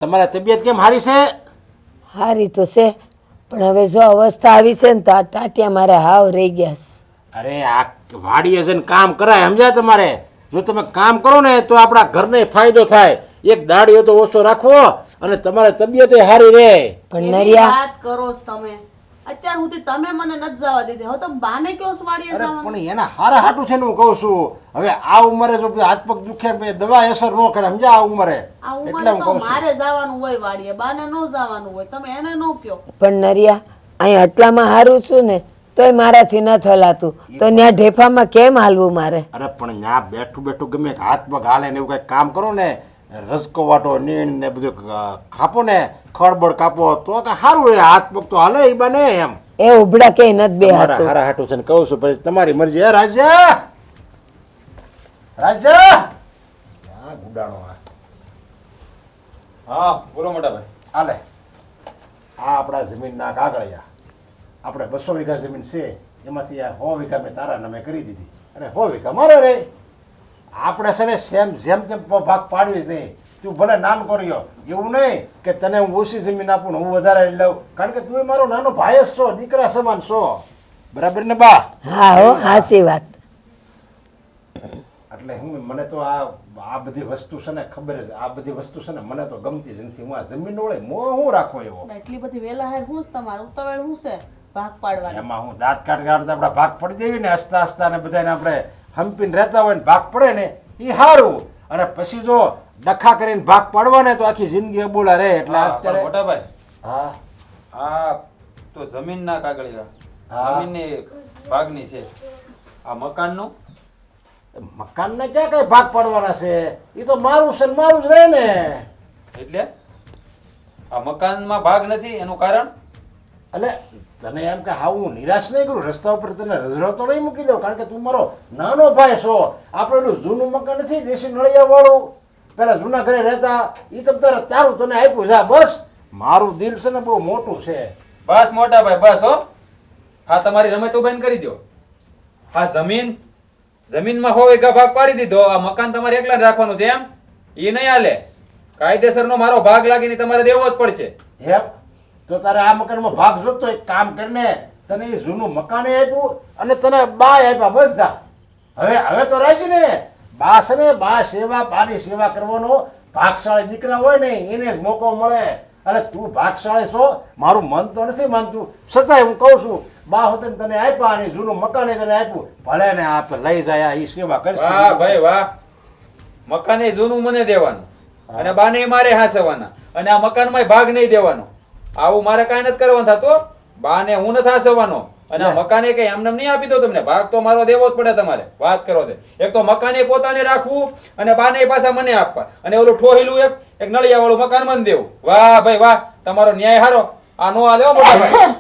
તમારી તબિયત કેમ હારી છે? હારી તો છે, પણ હવે જો અવસ્થા આવી છે ને તો આ ટાટિયા મારે હાવ રહી ગયા છે. અરે આ વાડીએ જઈને કામ કરાય, સમજ્યા? તમારે જો તમે કામ કરો ને તો આપણા ઘરને ફાયદો થાય. એક દાડિયો તો ઓછો રાખવો અને તમારી તબિયત હારી રહે. પણ એવી નરિયા વાત કરો છો તમે. અત્યાર સુધી તમે મને નથી જવા દીધી, હવે તો બાને કયો વાડીએ અરે જવાનું? પણ એના હારા હાટું છે ને હું કહું છું. હવે આ ઉંમરે જો બધું હાથ પગ દુખે ને દવા અસર ન કરે, સમજ્યા? આ ઉંમરે આ એટલે ઉંમરે હું તો કહું છું. મારે જવાનું હોય વાડીએ, બાને ન જવાનું હોય. તમે એને ન કયો. પણ નરિયા અહીં આટલામાં હારું છું ને તોય મારાથી ન થલાતું, તો ત્યાં ઢેફામાં કેમ હાલવું મારે? અરે પણ ત્યાં બેઠું બેઠું ગમે કે હાથ પગ હાલે ને એવું કંઈક કામ કરો ને, રસકો વાટો નીણ ને બધું ખાપો ને, ખળબળ કાપો તો સારું રહે. હાથ પગ તો હાલે એ બને એમ. એ ઉભડા કે નથી બે મારા હાથું. હારા હાટું છે ને કહું છું, પછી તમારી મરજી. હે રાજા, રાજા, હા ગુડાણો હા બોલો મોટા ભાઈ. હાલે. આ આપણા જમીનના કાગળિયા, આપણે 200 વીઘા જમીન છે, એમાંથી આ 100 વીઘા મેં તારા નામે કરી દીધી અને 100 વીઘા મારે રે. આપણે છે ને જેમ તેમ ભાગ પાડવી જ નહીં. તું ભલે નામ કર્યો એવું નહીં કે તને હું ઓછી જમીન આપું ને હું વધારે લઉં, કારણ કે તું મારો નાનો ભાઈ જ છો, દીકરા સમાન છો. બરાબર ને બા? હા હો, હાચી વાત. એટલે હું મને તો આ બધી વસ્તુ છે ને ખબર જ, આ બધી વસ્તુ છે ને મને તો ગમતી જ નથી. હું આ જમીન વળે મોહ હું રાખો એવો. એટલી બધી વેલા હાર હું છે તમારું ઉતાવળ હું છે ભાગ પાડવાની? એમાં હું દાંત કાઢતા આપણા ભાગ પડી દેવી ને, હસતા હસતા ને બધાને આપણે હંપીને રહેતા હોય ને ભાગ પડે ને એ સારું. અને પછી જો ડખા કરીને ભાગ પાડવા ને તો આખી જિંદગી અબોલા રહે. એટલે હા, પણ અત્યારે મોટા ભાઈ હા આ તો જમીનના કાગળિયા, હા. જમીનની ભાગની છે. આ મકાનનું મકાન ને ક્યાં કઈ ભાગ પાડવાના છે? એ તો મારું છે ને મારું જ રહે ને. એટલે આ મકાનમાં ભાગ નથી એનું કારણ? એટલે તને એમ કે હા હું નિરાશ નહીં કરું, રસ્તા ઉપર તને રઝળતો નહીં મૂકી દઉં, કારણ કે તું મારો નાનો ભાઈ છો. આપણે પેલું જૂનું મકાન નથી દેશી નળિયા વાળું, પેલા જૂના ઘરે રહેતા, એ તમ તારે તારું તને આપ્યું જા. બસ મારું દિલ છે ને બહુ મોટું છે. બસ મોટા ભાઈ બસ હો. હા તમારી રમત બંધ કરી દો. આ જમીનમાં 100 વીઘા ભાગ પાડી દીધો, આ મકાન તમારે એકલા જ રાખવાનું છે એમ? એ નહીં હાલે. કાયદેસરનો મારો ભાગ લાગીને તમારે દેવો જ પડશે. હે તો તારે આ મકાનમાં ભાગ જોતો એક કામ કરીને તને એ જૂનું મકાન આપ્યું અને તને બા આપ્યા. બસ જા. હવે તો રાજી ને. બા છે ને, બા સેવા, બાની સેવા કરવાનો ભાગશાળી દીકરા હોય ને એને જ મોકો મળે. અને તું ભાગશાળી છો, મારું મન તો નથી માનતું, છતાંય હું કહું છું બા હોતે તને આપ્યા અને જૂનું મકાન તને આપ્યું, ભલે ને આપ લઈ જાય એ સેવા કરશે. વાહ ભાઈ વાહ. મકાને જૂનું મને દેવાનું અને બાને મારે હાસવાના અને આ મકાનમાં ભાગ નહીં દેવાનો. આવું મારે કાંઈ નથી કરવાનું થતું. બાને હું નથી હાસવાનો અને આ મકાને કઈ એમને નહીં આપી દો તમને. ભાગ તો મારો દેવો જ પડે તમારે. વાત કરો તે એક તો મકાને પોતાને રાખવું અને બાને પાછા મને આપવા, અને ઓલું ઠોહેલું એક નળિયા વાળું મકાન મને દેવું. વાહ ભાઈ વાહ, તમારો ન્યાય હારો. આ નો હાલે હો મોટા ભાઈ.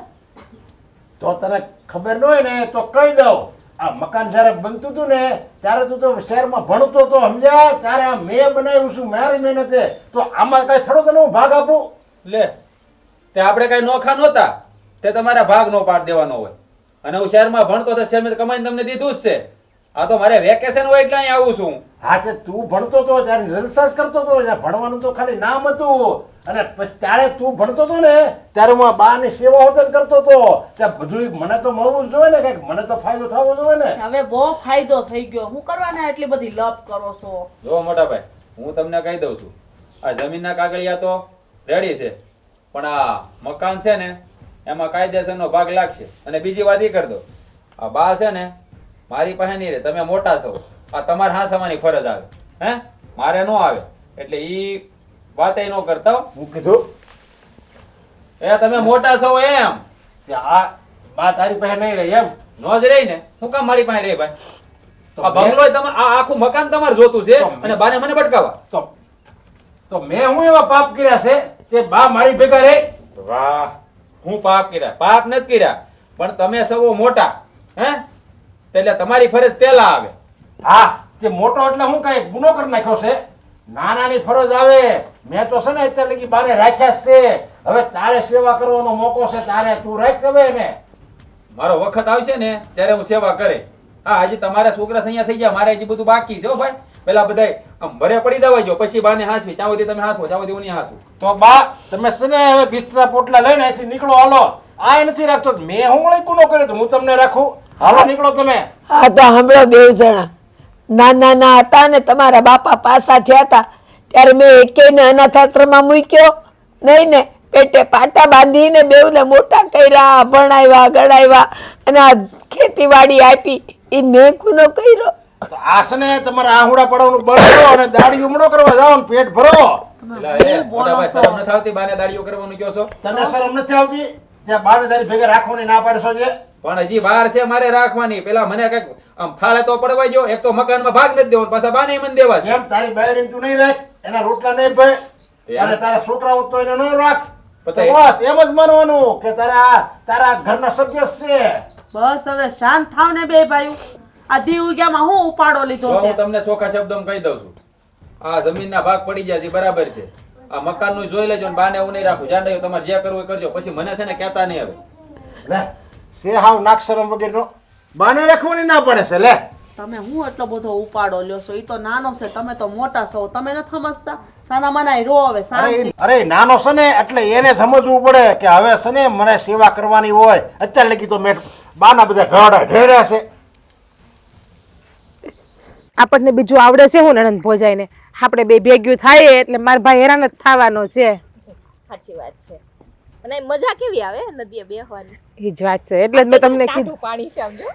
તો તને ખબર ન હોય ને તો કહી દઉં, આ મકાન જયારે બનતું હતું ને ત્યારે તું તો શહેરમાં ભણતો તો, સમજ્યા? ત્યારે આ મેં બનાવ્યું છું મારી મહેનતે. તો આમાં કઈ થોડો તને હું ભાગ આપું? લે તે આપણે કઈ નોખા નહોતા, તે તમારા ભાગ નો પાડ દેવાનો હોય. અને હું શહેરમાં ભણતો તો શહેરમાં કમાઈને તમને દીધું જ છે. આ તો મારે વેકેશન હોય એટલે અહીં આવું છું. હા તે તું ભણતો તો ત્યારે જલસા જ કરતો હતો, ભણવાનું તો ખાલી નામ હતું. અને પછી ત્યારે તું ભણતો હતો ને ત્યારે હું આ બાની સેવા હોતન કરતો હતો. ત્યાં બધું મને તો મળવું જ જોઈએ ને, કઈક મને તો ફાયદો થવો જોઈએ ને. હવે બહુ ફાયદો થઈ ગયો. હું કરવાના એટલી બધી લપ કરો છો? જો મોટા ભાઈ હું તમને કહી દઉં છું, આ જમીનના કાગળિયા તો રેડી છે, પણ આ મકાન છે ને એમાં કાયદેસરનો ભાગ લાગશે. અને બીજી વાત એ કરી દો, આ બા છે ને મારી પાસે નહીં રહે. તમે મોટા છો, આ તમારે હાંસવાની ફરજ આવે. હે મારે નો આવે. એટલે ઈ વાતે નો કરતા હો. હું કીધું એ તમે મોટા છો એમ કે આ બા તારી પાસે નહીં રહી એમ. નો જ રહી ને, હું કામ મારી પાસે રહે ભાઈ? તો આ બંગલો આ આખું મકાન તમારે જોતું છે તો અને બાને મને ભટકાવા. તો મેં હું એવા પાપ કર્યા છે તે બા મારી ભેગા રહે? વાહ, હું પાપ કર્યા? પાપ નથી કર્યા, પણ તમે સૌ મોટા હે એટલે તમારી ફરજ પહેલા આવે. હા તે મોટો એટલે હું કઈ ગુનો કરી નાખ્યો છે? નાનાની ફરજ આવે. મેં તો છે ને અત્યારે લગી બાને રાખ્યા જ છે. હવે તારે સેવા કરવાનો મોકો છે, તારે તું રાખ હવે ને. મારો વખત આવશે ને ત્યારે હું સેવા કરે. હા હજી તમારા છોકરા અહીંયા થઈ ગયા, મારે હજી બધું બાકી છે હો ભાઈ. પેલા બધાય આમ ભરે પડી જવા જો, પછી બાને હાંસવી. ત્યાં સુધી તમે હાંસવો, ત્યાં સુધી હું નહીં હાંસું. તો બા તમે છે ને હવે બિસ્તરા પોટલા લઈને અહીંથી નીકળો, હાલો. આ નથી રાખતો, મેં હું કોનો કર્યો તો હું તમને રાખું? હાલો નીકળો તમે. હા તો હમણાં બે જણા નાના હતા ને તમારા બાપા પાસા થયા હતા ત્યારે મેં એકેયને અનાથ આશ્રમમાં મૂક્યો નહીં ને. પેટે પાટા બાંધીને બેવને મોટા કર્યા, ભણાવ્યા ગણાવ્યા અને આ ખેતીવાડી આપી. એ મેં કોનો કર્યો? તો આ છે ને તમારે આહુડા પડવાનું બંધ કરો અને દાડી ઉમણો કરવા જાઓ ને પેટ ભરો. પેલા એ મોટા ભાઈ શરમ નથી આવતી? બાને દાડીઓ કરવાનું કહો છો? તને શરમ નથી આવતી? ત્યાં બાને તારી ભેગા રાખવાની ના પાડશો છે? પણ હજી વાર છે મારે રાખવાની. પેલા મને કઈક આમ ફાળે તો પડવા જો. એક તો મકાનમાં ભાગ નથી દેવાનો, પાછા બાને મને દેવા છે. જેમ તારી બાયડી તું નહીં રાખ, એના રોટલા નહીં ભાઈ, અને તારા છોકરાઓ તો એને ન રાખ. તો પતાય. બસ એમ જ માનવાનું કે તારા ઘરના સભ્ય છે. બસ હવે શાંત થાવ ને બે ભાઈઓ. આ દી ઉગ્યામાં હું ઉપાડો લીધો તો છે. હું તમને ચોખ્ખા શબ્દોમાં કહી દઉં છું, આ જમીનના ભાગ પડી જાય છે બરાબર છે. આ મકાનનું જોઈ લેજો ને બાને હું નહીં રાખું. જાણ રહ્યો, તમારે જે કરવું એ કરજો. પછી મને છે ને કહેતા નહીં હવે. લે સે હાવ નાક્ષરમ વગેરેનો બાને રાખવાની ના પડે છે. લે તમે હું એટલો બધો ઉપાડો લ્યો છો? ઈ તો નાનો છે, તમે તો મોટા છો. તમે નથી સમજતા? સાના માના રો હવે શાંતિ. અરે નાનો છે ને એટલે એને સમજવું પડે કે હવે છે ને મને સેવા કરવાની હોય. અત્યારે લગી તો મેં બાના બધા ઢળા ઢેર્યા છે. આપણને બીજું આવડે છે હું નણંદ ભોજાઈને? આપણે બે ભેગ્યું થાય એટલે મારા ભાઈ હેરાન જ થવાનો છે. સાચી વાત છે. અને મજા કેવી આવે નદીએ બેહવાની? એ જ વાત છે, એટલે જ મેં તમને કીધું. ટાઢું પાણી છે સમજો.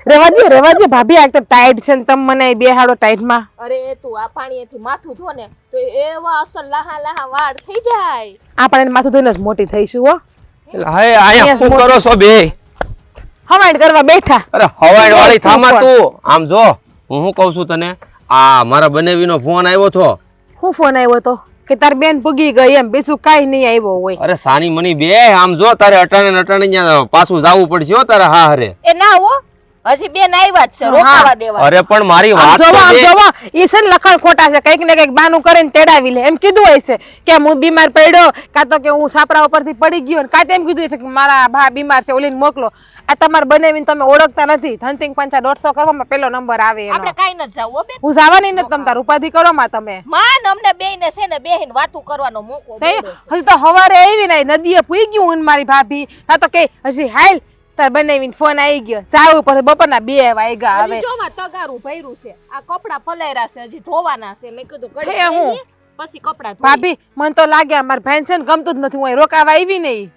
રેવા દે ભાભી, આ તો ટાઈટ છે ને તમે મને બેહાડો ટાઈટમાં. અરે તું આ પાણીએથી માથું ધો ને તો એવા અસલ લાહા લાહા વાળ થઈ જાય. આપણે એને માથું ધોઈને જ મોટી થઈશું હો. હાય આયા શું કરો છો બે? હવાઈટ કરવા બેઠા. અરે હવાઈડ વાળી થામા તું. આમ જો હું શું કહું છું તને, આ મારા બનેવીનો ફોન આવ્યો તો. હું ફોન આવ્યો તો કે તાર બેન પૂગી ગઈ એમ, બીજું કાઈ નહીં આવ્યો હોય. અરે સાની મની બે, આમ જો તારે અટાણે અટાણે ત્યાં પાછું જાવું પડશે હો તારે. હા હરે એ ના હો, હજી બેન આવ્યા જ છે, રોકાવા દેવા. અરે પણ મારી આમ વાત જોવો તો આમ બે. જોવો, ઈ છે ને લખણ ખોટા છે. કંઈક ને કંઈક બાનું કરીને તેડાવી લે એમ કીધું હોય છે કે હું બીમાર પડ્યો, કાં તો કે હું છાપરા ઉપરથી પડી ગયો, ને કાં તો એમ કીધું છે કે મારા ભા બીમાર છે, ઓલીને મોકલો. આ તમારે બનાવીને તમે ઓળખતા નથી. ધનસિંગ પંચા 150 કરવામાં પેલો નંબર આવે આપણે એનો. કાઈ ન જાવ હો બેન. હું જવાની નથી, તમ તાર ઉપાધિ કરો માં તમે. માન અમને બેયને છે ને બેહીને વાતું કરવાનો મોકો તે મળ્યો. હજી તો હવારે આવી ને નદીએ પૂઈ ગયું હું ને મારી ભાભી. ના તો કે હજી હાલ તાર બનાવીને ફોન આવી ગયો. સાવું પડે બપોરના 2 વાગ્યા હજી આવે. જોવા તગારું ભર્યું છે, આ કપડા પલાયરા છે, હજી ધોવાના છે. મેં કીધું ઘડી હે હું? જઈએ, પછી કપડા ધોઈએ. ભાભી મને તો લાગ્યા મારા ભાઈ છે ને ગમતું જ નથી, હું અહીં રોકાવા આવી નહીં.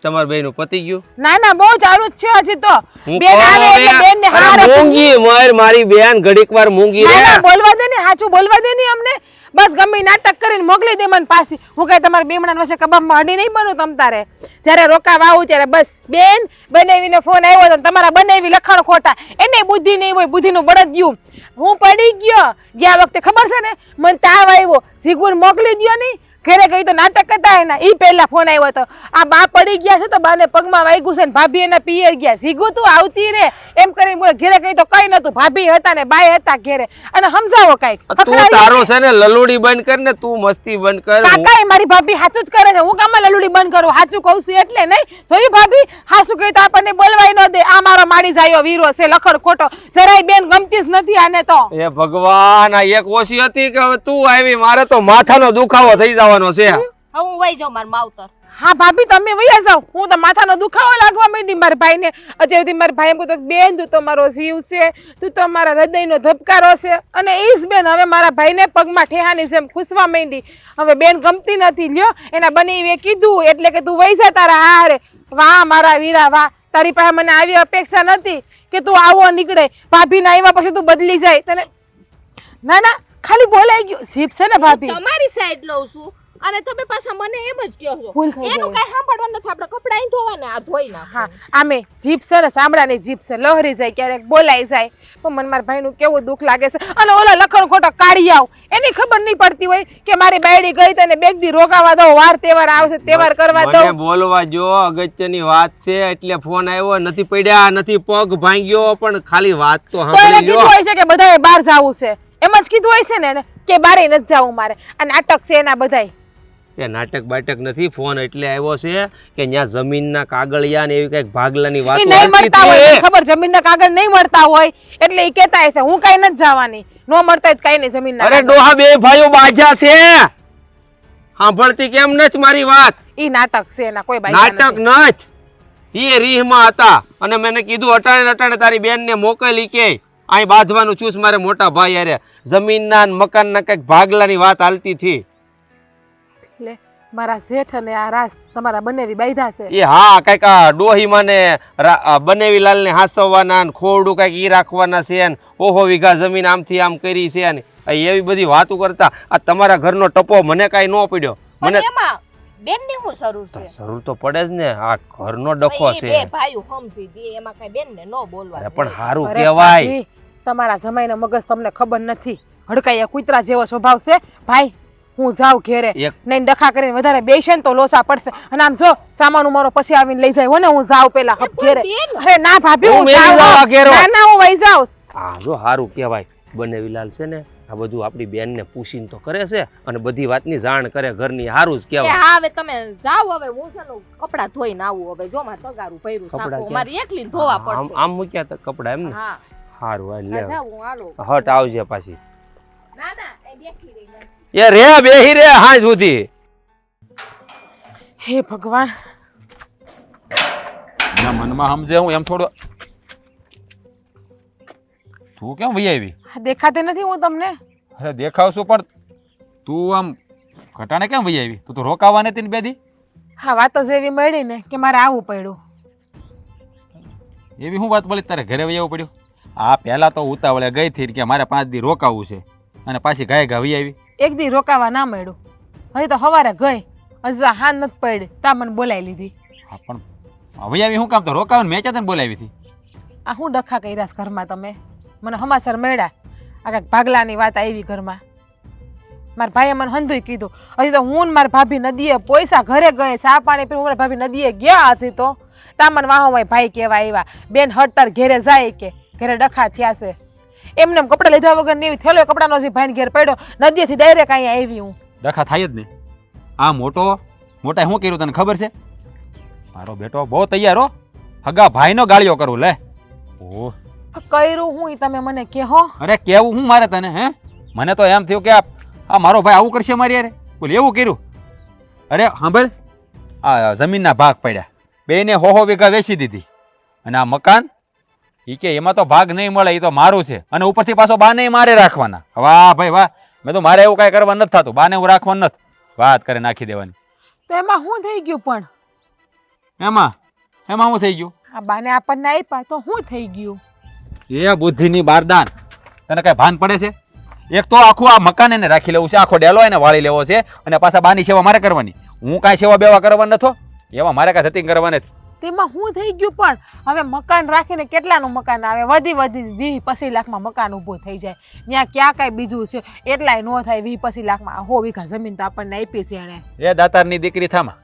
તમારા બેન નું પતી ગયું? ના ના બહુ ચાલુ જ છે હજી તો. હું બેન આવે એટલે બેન ને અરે હારે મૂંગી મર મારી બેન ઘડીક વાર મૂંગી ના રે. ના બોલવા દે ને, સાચું બોલવા દે ને અમને. બસ ગમે ઈ નાટક કરીને મોકલી દે મને પાછી. હું કઈ તમારા બેમણા વચ્ચે કબાબમાં હડી નહીં બનું તમ તારે. જ્યારે રોકાવા આવું ત્યારે બસ બેન બનાવીને ફોન આવ્યો તો તમારા બનાવી લખાણ ખોટા. એને બુદ્ધિ નહીં હોય, બુદ્ધિનું બળદ ગયું. હું પડી ગયો ગયા વખતે ખબર છે ને, મને તાવ આવ્યો, જીગુન મોકલી દ્યો નહીં. ઘરે ગઈ તો નાટક કરતા એના ઈ પહેલા ફોન આવ્યો હતો. આ બા પડી ગયા છે તો બાને પગમાં વાગ્યું છે ને ભાભી એના પિયર ગયા. જીગુ તું આવતી રે એમ કરીને બોલે. ઘરે ગઈ તો કઈ નતું, ભાભી હતા ને બાય હતા ઘરે. અને સમજાવો કઈક. તું તારો છે ને લલુડી બંધ કર ને, તું મસ્તી બંધ કર. કાકા મારી ભાભી સાચું જ કરે છે. હું કામમાં લલુડી બંધ કરું? સાચું કહું છું એટલે નહીં. જોયું ભાભી, હાસું કહ્યું તો આપણને બોલવાય ન દે. આ મારો માડી જાયો વીરો છે લખડ ખોટો. જરાય બેન ગમતી જ નથી આને તો. એ ભગવાન, આ એક ઓછી હતી કે હવે તું આવી. મારે તો માથાનો દુખાવો થઈ જવાનો છે. હવે હું વઈ જાઉં માર માવતર. હા ભાભી તમે વૈયા જાઓ. હું તો માથાનો દુખાવો લાગવા માંડી મારા ભાઈને. અત્યારથી મારા ભાઈ એમ કીધું બેન તું તો મારો જીવ છે, તું તો મારા હૃદયનો ધબકારો છે. અને એ જ બેન હવે મારા ભાઈને પગમાં ઠેહાની જેમ ખુશવા માંડી. હવે બેન ગમતી નથી લ્યો. એના બનેવીએ કીધું એટલે કે તું વઈ જા તારા હારે. વાહ મારા વીરા વાહ, તારી પાસે મને આવી અપેક્ષા નથી કે તું આવો નીકળે. ભાભી ના આવ્યા પછી તું બદલી જાય. તને ના ના ખાલી બોલાઈ ગયું. જીપ છે ને ભાભી. તમારી સાઈડ લઉં છું અને તમે પાછા મને એમ જ કહો છો. ભૂલ થઈ એનું ગઈ. કઈ સાંભળવાનું નથી. આપણે કપડા અહીં ધોવાના, આ ધોઈ નાખો. હા આમે જીપ છે ને, ચામડાની જીપ છે, લહરી જાય ક્યારેક બોલાઈ જાય. પણ મને મારા ભાઈનું કેવું દુઃખ લાગે છે. અને ઓલા લખણ ખોટો કાઢી આવ, એની ખબર નહીં પડતી હોય કે મારી બાયડી ગઈ તો એને બેગદી રોકાવા દો, વાર તહેવાર આવશે તહેવાર કરવા દો. મને બોલવા જો, અગત્યની વાત છે એટલે ફોન આવ્યો. નથી પડ્યા, નથી પગ ભાંગ્યો, પણ ખાલી વાત તો તો એને સાંભળી કીધું લ્યો. હોય છે કે બધાએ બહાર જાવું છે, એમ જ કીધું હોય છે ને એને કે બારે નથી જાવું મારે. આ નાટક છે એના બધાય. એ નાટક બાટક નથી, ફોન એટલે આવ્યો છે કે ત્યાં જમીનના કાગળિયા ને એવી કઈક ભાગલાની ઈ વાતો નહીં હાલતી મળતા હોય હતી. મને ખબર, જમીનના કાગળ નહીં મળતા હોય એટલે ઈ કહેતા હશે હું કઈ નથી જવાની, નો મળતા હોય તો કઈ નહીં જમીનના અરે કાગળ. ડોહા બે ભાઈઓ બાજા છે, સાંભળતી કેમ નથ મારી વાત? ઈ નાટક છે એના, કોઈ બાઈ નાટક નથ, એ રીહમાં હતા અને મેં કીધું અટાણે ને અટાણે તારી બેન ને મોકલી કે અહીં બાંધવાનું ચૂસ મારે મોટા ભાઈ અરે જમીનના ને મકાનના કઈક ભાગલાની વાત હાલતી હતી. લે મારા જેઠ અને આ રાસ તમારા બંનેવી બાયધા છે. એ હા કઈક આ ડોહીમાં ને બનેવી લાલ ને હાસવવાના ને ખોરડું કઈક ઈ રાખવાના છે ને ઓહો વીઘા જમીન આમથી આમ કરી છે ને એવી બધી વાતો કરતા આ તમારા ઘરનો ટપો મને કાંઈ ન પડ્યો. પણ મને એમાં બેન ને શું જરૂર છે? જરૂર તો પડે જ ને, આ ઘરનો ડખો ભાઈ, એ બે છે. ભાઈઓ સમજી દે, એમાં કઈ બેન ને નો બોલવા અરે દે. પણ હારું અરે કહેવાય. ભાભી, તમારા જમાઈનો મગજ તમને ખબર નથી, હડકાયા કૂતરા જેવો સ્વભાવ છે. ભાઈ હું જાઉં ઘેરે, એક- નહીં ડખા કરીને વધારે બેસે ને તો લોસા પડશે. અને આમ જો સામાન મારો પછી આવીને લઈ જાય હો ને, હું જાઉં પેલા એ પણ ઘેરે. બેન. અરે ના ભાભી હું હું મેલી જાઉં જવા હો. ઘેરો. ના ના હું વઈ જાઉં. હા જો હારું કહેવાય. બનેવી લાલ છે ને આ બધું આપણી બેનને પૂછીને તો કરે છે અને બધી વાતની જાણ કરે ઘરની, હારું જ એ કહેવાય. હા હવે તમે જાઓ, હવે હું છે ને કપડા ધોઈને આવું. હવે જો મારે તગારું ભર્યું કપડાં સાપો ક્યાં? મારી એકલી ધોવા આમ પડશે. આમ મૂક્યા તા કપડા એમ ને? હા હારું હાલ હા, લે જાઉં હું હાલો. હટ આવજે પાછી. ના ના એ બેઠી રહી નથી. એ રે બેહી રે હા સુધી. હે ભગવાન, એના મનમાં સમજે હું એમ થોડું. તું કેમ વહી આવી? આ દેખાતી નથી હું તમને? અરે દેખાવશું પણ તું આમ ઘટાણે કેમ વહી આવી? તું તો રોકાવા નથી ને બેદી? હા વાત જ એવી મળી ને કે મારે આવવું પડ્યું. એવી શું વાત બોલી તારે ઘરે વહી આવવું પડ્યું? આ પહેલા તો ઉતાવળે ગઈ હતી કે મારે 5 દી રોકાવું છે અને પાછી ગાય ગા વહી આવી. એક દી રોકાવા ના મળ્યું, હજી તો સવારે ગઈ, હજી હાથ નથી પડી તા મને બોલાવી લીધી. હા પણ વહી આવી શું કામ? તો રોકાવાનું મેં ક્યાં તને બોલાવી હતી? આ હું ડખા કર્યા છે ઘરમાં તમે? મને સમાચાર મળ્યા આ કાંઈક ભાગલાની વાત આવી ઘરમાં. મારા ભાઈએ મને હંધુય કીધું. હજી તો હું ને મારી ભાભી નદીએ પૈસા ઘરે ગયે ચા પાણી પીને મારી ભાભી નદીએ ગયા હજી તો તા મને વાહો ભાઈ ભાઈ કહેવા આવ્યા, બેન હડતાર ઘેરે જાય કે ઘરે ડખા થયા છે. એમને કપડાં લીધા વગર ને એવી થેલો કપડાનો હજી ભાઈને ઘેર પડ્યો, નદીએથી ડાયરેક્ટ અહીંયા આવી હું. ડખા થાય જ ને. આ મોટા શું કર્યું તને ખબર છે? મારો બેટો બહુ તૈયાર હો, હગા ભાઈનો ગાળિયો કરું લે. ઓહ કર્યું હું ઈ તમે મને કહો. અરે કેવું હું મારે તને? હે મને તો એમ થયું કે આ મારો ભાઈ આવું કરશે મારી યાર. બોલ એવું કર્યું? અરે સાંભળ, આ જમીનના ભાગ પડ્યા, બેને હો વીઘા વેચી દીધી અને આ મકાન ઈ કે એમાં તો ભાગ નહીં મળે, એ તો મારું છે અને ઉપરથી પાછો બાને મારે રાખવાના. વાહ ભાઈ વાહ, મેં તો મારે એવું કાંઈ કરવા નથી થતું, બાને હું રાખવાનું નથી, વાત કરે નાખી દેવાની. તો એમાં શું થઈ ગયું? પણ એમાં શું થઈ ગયું? આ બાને આપણને આપ્યા તો શું થઈ ગયું? એ બુદ્ધિની બારદાન, તને કઈ ભાન પડે છે? એક તો આખું આ મકાન એને રાખી લેવું છે, આખો ડેલો એને વાળી લેવો છે અને પાછા બાની સેવા મારે કરવાની. હું કાંઈ સેવા બેવા કરવા નથો, એવા મારે કાંઈ ધતિંગ કરવાની નથી. તેમાં શું થઈ ગયું? પણ હવે મકાન રાખીને કેટલાનું મકાન આવે? વધી 20-25 લાખમાં મકાન ઊભું થઈ જાય. ત્યાં ક્યાં કાંઈ બીજું છે? એટલાય ન થાય. 20-25 લાખમાં 100 વીઘા જમીન તો આપણને આપી છે એણે. એ દાતારની દીકરી થામા,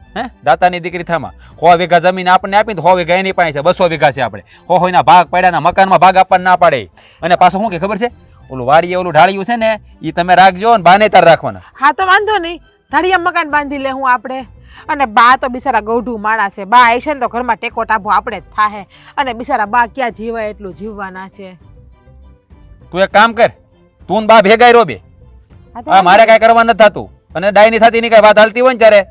દાતાની દીકરી થામા. 100 વીઘા જમીન આપણને આપી તો 100 વીઘા એની પાસે છે, 200 વીઘા છે આપણે. 100 ના ભાગ પડ્યાના મકાનમાં ભાગ આપવા ના પાડે. અને પાછું શું કે ખબર છે? ઓલું વાડીએ ઓલું ઢાળિયું છે ને એ તમે રાખજો ને બાને તાર રાખવાના. હા તો વાંધો નહીં, ઢાળિયા મકાન બાંધી લે હું આપણે. અને બા તો બિચારા ગૌઢું માણા છે, બા આવીશે ને તો ઘરમાં ટેકો ટાભો આપણે જ થાહે. અને બિચારા બા ક્યાં જીવાય એટલું જીવવાના છે. તું એક કામ કર, તું ને બા ભેગાઈ રો બે. હા મારે કાંઈ કરવા નથી થતું અને ડાય ની થતી ની કાંઈ વાત હાલતી હોય ને ત્યારે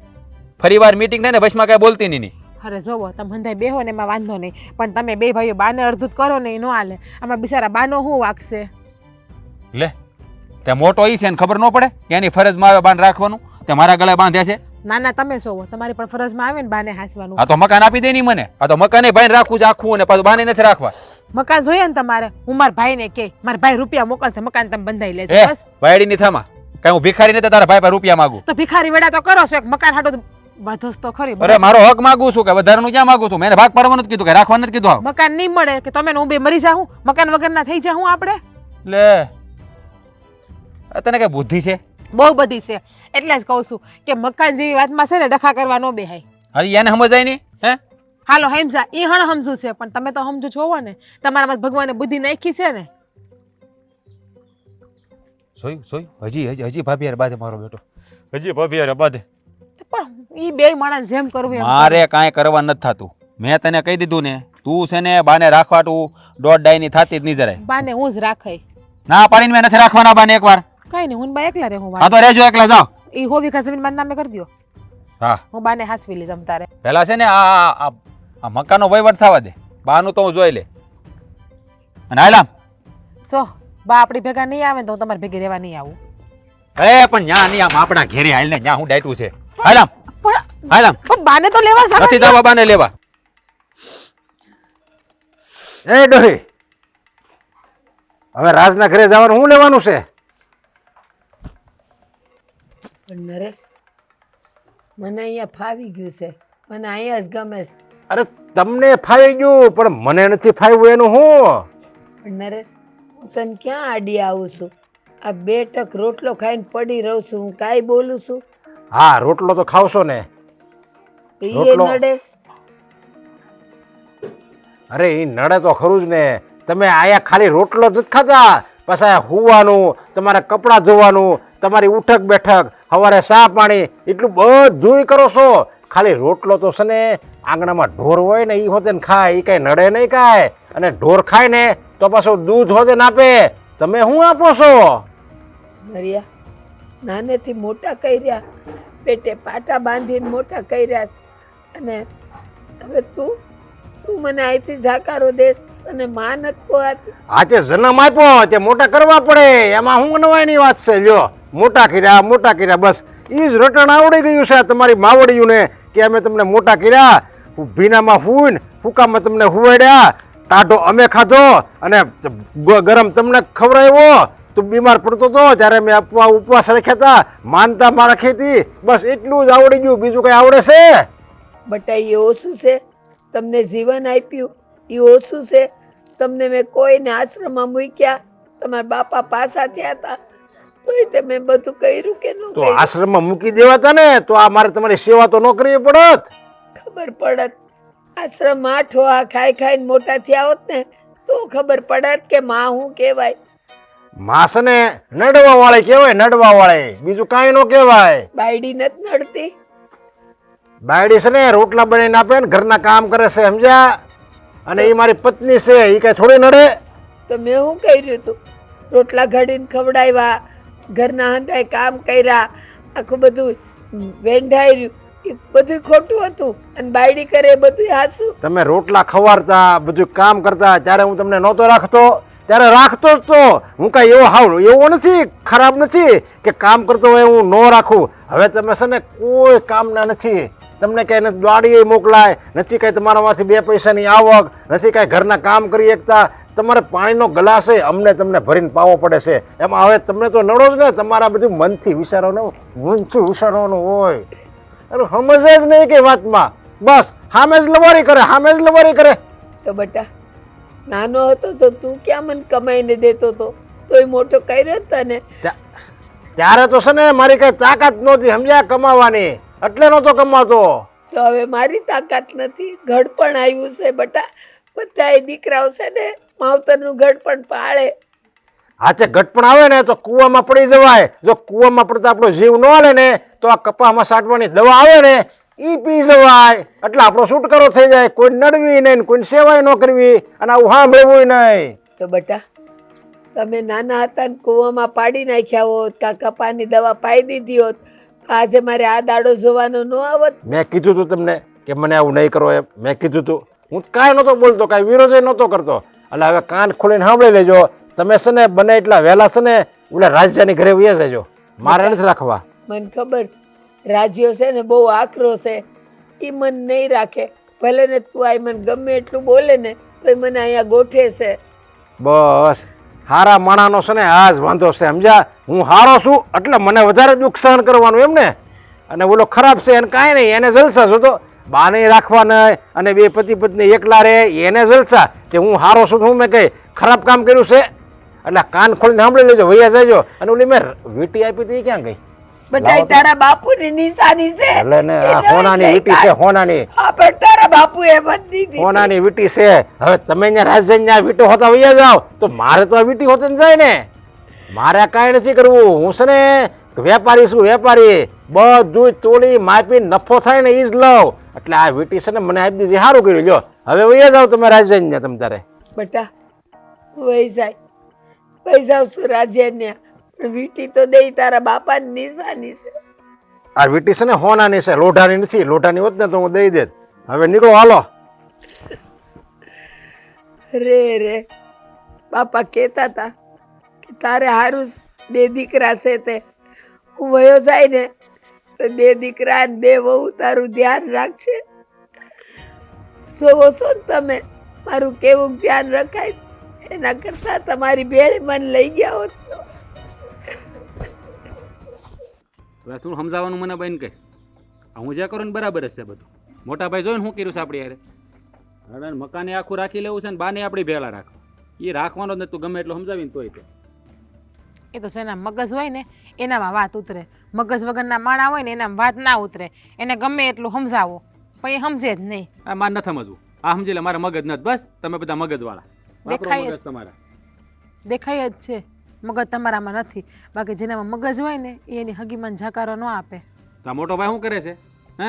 ફરી વાર મીટિંગ થાય ને બસમાં કાંઈ બોલતી નહીં. અરે જોવો તમે હંધાઈ બેહો ને એમાં વાંધો નહીં, પણ તમે બે ભાઈઓ બાને અડધું કરો ને એ ન હાલે. આમાં બિચારા બાનો શું વાગશે? લે તે મોટો ઈ છે ને ખબર ન પડે કે એની ફરજમાં આવે બાંધ રાખવાનું, તે મારા ગળે બાંધ્યા છે. ના ના તમે જોવો, તમારી પણ ફરજમાં આવે ને બાને હાંસવાનું. આ તો મકાન આપી દે ની મને, આ તો મકાને ભાઈ રાખવું છે આખું અને પાછું બાને નથી રાખવા. મકાન જોઈએ ને તમારે, હું મારા ભાઈને કે મારા ભાઈ રૂપિયા મોકલશે, મકાન તમે બંધાઈ લેજો એ બસ. વાયડી ની થામા, કઈ હું ભિખારી નથી તારા ભાઈ પાસે રૂપિયા માંગુ. તો ભિખારી વેડા તો કરો છો, એક મકાન હાટો બધોસ તો ખરી. અરે મારો હક માંગુ છું કે વધારાનું ક્યાં માંગુ છું? મેં ભાગ પાડવાનું જ કીધું કે રાખવાનું નથી કીધું. મકાન નહીં મળે કે તમે ને હું બે મરી જાઉં, મકાન વગરના થઈ જાઉં આપણે? લે તને કઈ બુદ્ધિ છે? બહુ બધી છે, એટલે જ કહું છું કે મકાન જેવી વાતમાં છે ને ડખા કરવા ન બેહાય. હજી એને સમજાય નહીં હે? હાલો હેમઝા, એ હણ સમજુ છે, પણ તમે તો સમજો જોવો ને, તમારામાં ભગવાને બુદ્ધિ નાખી છે ને. સોયું હજી ભાભી યાર બાધે મારો બેટો, હજી ભાભી યાર બાધે. પણ ઈ બે માણસ જેમ કરવું એમ મારે કાંઈ કરવા નથી થતું. મેં તને કહી દીધું ને, તું છે ને બાને રાખવા તું દોઢ ડાયની થાતી જ નહીં જરાય. બાને હું જ રાખાય. ના પાડીને મેં નથી રાખવાના બાને એકવાર. કઈ નહીં, હું ને બા એકલા રહે. હું હા તો રહેજો એકલા જાઓ. ઈ હો વીઘા જમીન મારા નામે કરી દ્યો. હા હું બાને હાસવી લીધમ તારે. પેલા છે ને આ મકાનનો વહીવટ થવા દે. બાનું તો હું જોઈ લે. અને હાલામ જો બા આપણી ભેગા નહીં આવે ને તો હું તમારી ભેગી રહેવા નહીં આવું. પણ ન્યા નહીં, આમ આપણા ઘેરે હાલ ને ન્યા હું ડાયટું છે. હાલામ પણ હાલામ પણ બાને તો લેવા સાથે નથી જવા બાને લેવા. એ ડોહી, હવે રાજના ઘરે જવાનું શું લેવાનું છે? પણ નરેશ, મને અહીંયા ફાવી ગયું છે, મને અહીંયા જ ગમે છે. અરે તમને ફાવી ગયું પણ મને નથી ફાવ્યું એનું શું? પણ નરેશ, હું તને ક્યાં આડી આવું છું? આ 2 ટક રોટલો ખાઈને પડી રહું છું, હું કાંઈ બોલું છું? હા, રોટલો તો ખાવશો ને. એ રોટલો. નડેશ. અરે એ નડે તો ખરું જ ને. તમે આયા ખાલી રોટલો જ નથી ખાતા, પાછા હુવાનું, તમારે કપડાં ધોવાનું, તમારી ઉઠક બેઠક, સવારે ચા પાણી, એટલું બધું કરો છો. ખાલી રોટલો તો છે ને આંગણામાં ઢોર હોય ને એ હોતે ને ખાય, એ કાંઈ નડે નહીં કાંઈ. અને ઢોર ખાય ને તો પાછું દૂધ હોતે ને આપે. તમે શું આપો છો? મરિયા, નાનેથી મોટા કર્યા, પેટે પાટા બાંધીને મોટા કર્યા છે. અને હવે તું મને અહીંથી જાકારો દેશ અને માં નથી પોહાતી. આજે જન્મ આપ્યો તે મોટા કરવા પડે, એમાં શું નવાઈની વાત છે? લ્યો, મોટા કર્યા બસ એ જ રટણ આવડી ગયું છે તમારી માવડીઓને કે અમે તમને મોટા કર્યા. ભીનામાં હુઈને ફૂકામાં તમને હુવાડ્યા, ટાઢો અમે ખાધો અને ગરમ તમને ખવડાવ્યો. તું બીમાર પડતો હતો ત્યારે મેં ઉપવાસ રાખ્યા હતા, માનતા માં રાખી હતી. બસ એટલું જ આવડી ગયું, બીજું કઈ આવડે છે? બટા એ ઓછું છે? તમને જીવન આપ્યું એ ઓછું છે? તમને મેં કોઈને આશ્રમમાં મૂક્યા, તમારા બાપા પાસા થયા હતા તોય તમે બધું કર્યું કે ન તો કર્યું? આશ્રમમાં મૂકી દેવાતા ને તો આ મારે તમારી સેવા તો ન કરવી પડત. ખબર પડત. આશ્રમમાં ઠોહા ખાઈ ખાઈને મોટા થયા હોત ને તો ખબર પડત કે માં હું કહેવાય. માસને નડવા વાળે કહેવાય, નડવા વાળે, બીજું કાંઈ ન કહેવાય. બાયડી નથી નડતી. બાયડી છે ને રોટલા બનાવીને આપે ને ઘરના કામ કરે છે, સમજ્યા? અને એ મારી પત્ની છે, એ કઈ થોડી નડે. તો મેં શું કર્યું તું? રોટલા ઘડીને ખવડાવ્યા, ઘરના હંધાય કામ કર્યા, આખું બધું વેંઢાઈ રહ્યું, એ બધું ખોટું હતું અને બાયડી કરે એ બધું હાસું. તમે રોટલા ખવારતા, બધું કામ કરતા ત્યારે હું તમને નહોતો રાખતો, ત્યારે રાખતો જ તો. હું કાંઈ એવો હાવ એવો નથી, ખરાબ નથી કે કામ કરતો હોય હું ન રાખું. હવે તમે છે ને કોઈ કામના નથી, તમને કાંઈ નથી દ્વાડીએ મોકલાય, નથી કાંઈ તમારામાંથી 2 પૈસાની આવક, નથી કાંઈ ઘરના કામ કરી શકતા. તમારે પાણીનો ગ્લાસ અમને તમને ભરીને પાવો પડે છે. એમાં હવે તમને તો નડો જ ને, તમારા બધું મનથી વિચારવાનું, મનથી વિચારવાનું હોય. અરે સમજે જ નહીં કે વાતમાં, બસ હામે જ લવારી કરે, હામે જ લવારી કરે. તો બટા નાનો હતો તો તું ક્યાં મને કમાઈને દેતો હતો, તોય મોટો કર્યો જ તને. ત્યારે તો છે ને મારી કઈ તાકાત નહોતી, સમજ્યા, કમાવાની, એટલે નહોતો કમાતો. તો હવે મારી તાકાત નથી, ઘડપણ આવ્યું છે બટા. બધા દીકરાઓ છે ને માવતરનું ઘડપણ પાળે. હાથે ઘટપણ આવે ને તો કૂવામાં પડી જવાય. જો કૂવામાં પડતા આપણો જીવ ન હાલે ને તો આ કપામાં સાટવાની દવા આવે ને એ પી જવાય, એટલે આપણો છુટકારો થઈ જાય. કોઈ નડવી નહીં, કોઈ સેવાય ન કરવી અને આવું સાંભળવું નહીં. તો બટા તમે નાના હતા ને કૂવામાં પાડી નાખ્યા હોત, કાં કપાની દવા પાઈ દીધી હોત, તો આજે મારે આ દાડો જોવાનો ન આવત. મેં કીધું તું તમને કે મને આવું નહીં કરો એમ, મેં કીધું તું. હું કાંઈ નહોતો બોલતો, કાંઈ વિરોધ નહોતો કરતો. એટલે હવે કાન ખોલીને સાંભળી લેજો. તમે છે ને બને એટલા વહેલા છે ને ઓલા રાજ્યની ઘરે વહી જજો, મારે નથી રાખવા. મને ખબર છે રાજ્યો છે ને બહુ આકરો છે, એ મન નહીં રાખે. ભલે ને તું આ મને ગમે એટલું બોલે ને તો મને અહીંયા ગોઠે છે. બસ હારા માણાનો છે ને આ જ વાંધો છે, સમજ્યા? હું હારો છું એટલે મને વધારે દુઃખ સહન કરવાનું એમ ને. અને ઓલો ખરાબ છે એને કાંઈ નહીં, એને જલસા જોતો. બાને રાખવા નહીં અને 2 પતિ પત્ની એકલા રહે એને જલસા કે હું હારો છું, હું મેં કઈ ખરાબ કામ કર્યું છે? એટલે કાન ખોલીને સાંભળી લેજો, વૈયા જજો. અને ઓલી મેં વીટી આપી હતી ક્યાં ગઈ? બધા તારા બાપુની નિશાની છે. એટલે ને આ હોનાની વીટી છે, હોનાની. હા પણ તારા બાપુએ બંધી દીધી. હોનાની વીટી છે. હવે તમે અહીંયા રાજ્ય વીટો હોતા વૈયા જાઓ તો મારે તો આ વીટી હોતી જાય ને. મારે કાંઈ નથી કરવું. હું છે ને વેપારી શું વેપારી, બધું તોડી માપી નફો થાય ને એ જ લઉં. એટલે આ વીટી છે ને મને આપી દીધી, સારું કર્યું. લ્યો હવે વહી જાઓ તમે રાજધાની તમ તારે. બેટા વહી જાય, વહી જાવ છું રાજ્યને, પણ વીટી તો દઈ તારા બાપાની નિશાની છે. આ વીટી છે ને હોનાની છે, લોઢાની નથી. લોઢાની હોત ને તો હું દઈ દેત. હવે નીકળો, હાલો. રે બાપા કહેતા હતા કે તારે હારું બે દીકરા છે, તે હું વયો જાય ને તો બે દીકરા ને બે વહુ તારું ધ્યાન રાખશે. જોવો છો ને તમે મારું કેવું ધ્યાન રખાય છે, એના કરતા તમારી ભેળ મન લઈ ગયા હોત તો. હવે શું સમજાવવાનું મને બેન કે હું જે કરું ને બરાબર જ છે બધું. મોટા ભાઈ જોઈને શું કર્યું છે આપણી યારે? હવે મકાને આખું રાખી લેવું છે ને બાને આપણી ભેળા રાખવા. એ રાખવાનો જ નથી, તું ગમે એટલું સમજાવીને તોય તે. એ તો શેના મગજ હોય ને એનામાં વાત ઉતરે, મગજ વગરના માણા હોય ને એનામાં વાત ના ઉતરે. એને ગમે એટલું સમજાવો પણ એ સમજે જ નહીં. આ મારે નથી સમજવું, આ સમજી લે મારે મગજ નથી. બસ તમે બધા મગજવાળા. દેખાય મગજ તમારા દેખાય જ છે મગજ તમારામાં નથી. બાકી જેનામાં મગજ હોય ને એ એની હગીમાં જાકારો ન આપે. તો આ મોટો ભાઈ શું કરે છે? હે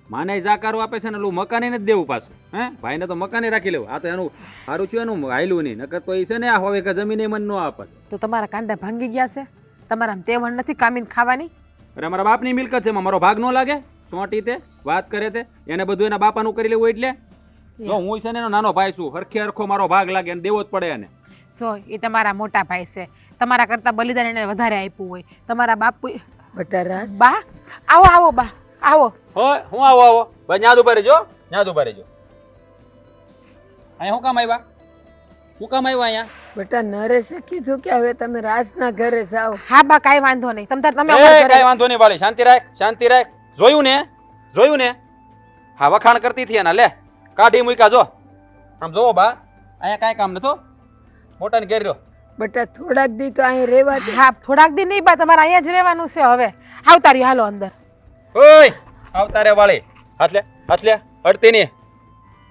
માને જાકારો આપે છે ને એલું મકાને નથી દેવું પાછું. હે ભાઈને તો મકાને રાખી લેવું. આ તો એનું સારું થયું, એનું હાયલું નહીં. નકર તો એ છે ને આ હવે કે જમીને મન ન આપે. તો તમારા કાંડા ભાંગી ગયા છે? તમારા તેવણ નથી કામીને ખાવાની? અરે મારા બાપની મિલકત છે, એમાં મારો ભાગ ન લાગે? ચોંટી તે વાત કરે તે એને બધું એના બાપાનું કરી લેવું. એટલે જો હું છે ને એનો નાનો ભાઈ છું, હરખે હરખો મારો ભાગ લાગે અને દેવો જ પડે એને. સો એ તમારા મોટા ભાઈ છે, તમારા કરતા બલિદાન એને વધારે આપ્યું હોય. તમારા બાપુ બેટા રાસ બા આવો આવો બા આવો. હોય હું આવો આવો ભાઈ, ન્યાદ ઉભા રહેજો, ન્યાદ ઉભા રહેજો. અહીંયા શું કામ આવ્યા? શું કામ આવ્યા અહીંયા? બેટા નરેશે કીધું કે હવે તમે રાજના ઘરે જાઓ. હા બા કાંઈ વાંધો નહીં, તમે એ કાંઈ વાંધો નહીં વાળી, શાંતિ રાખ, શાંતિ રાખ. જોયું ને હા વખાણ કરતી હતી એના. લે કાઢી મૂક્યા. જો આમ જોવો બા, અહીંયા કાંઈ કામ નતો, મોટાને ઘેર રહ્યો. બેટા થોડાક દી તો અહીં રહેવા દે. હા થોડાક દિન નહીં બા, તમારે અહીંયા જ રહેવાનું છે. હવે આવતા રહ્યો, હાલો અંદર. ઓય આવતા રે વાળી, હાથ લે અડતી નહીં.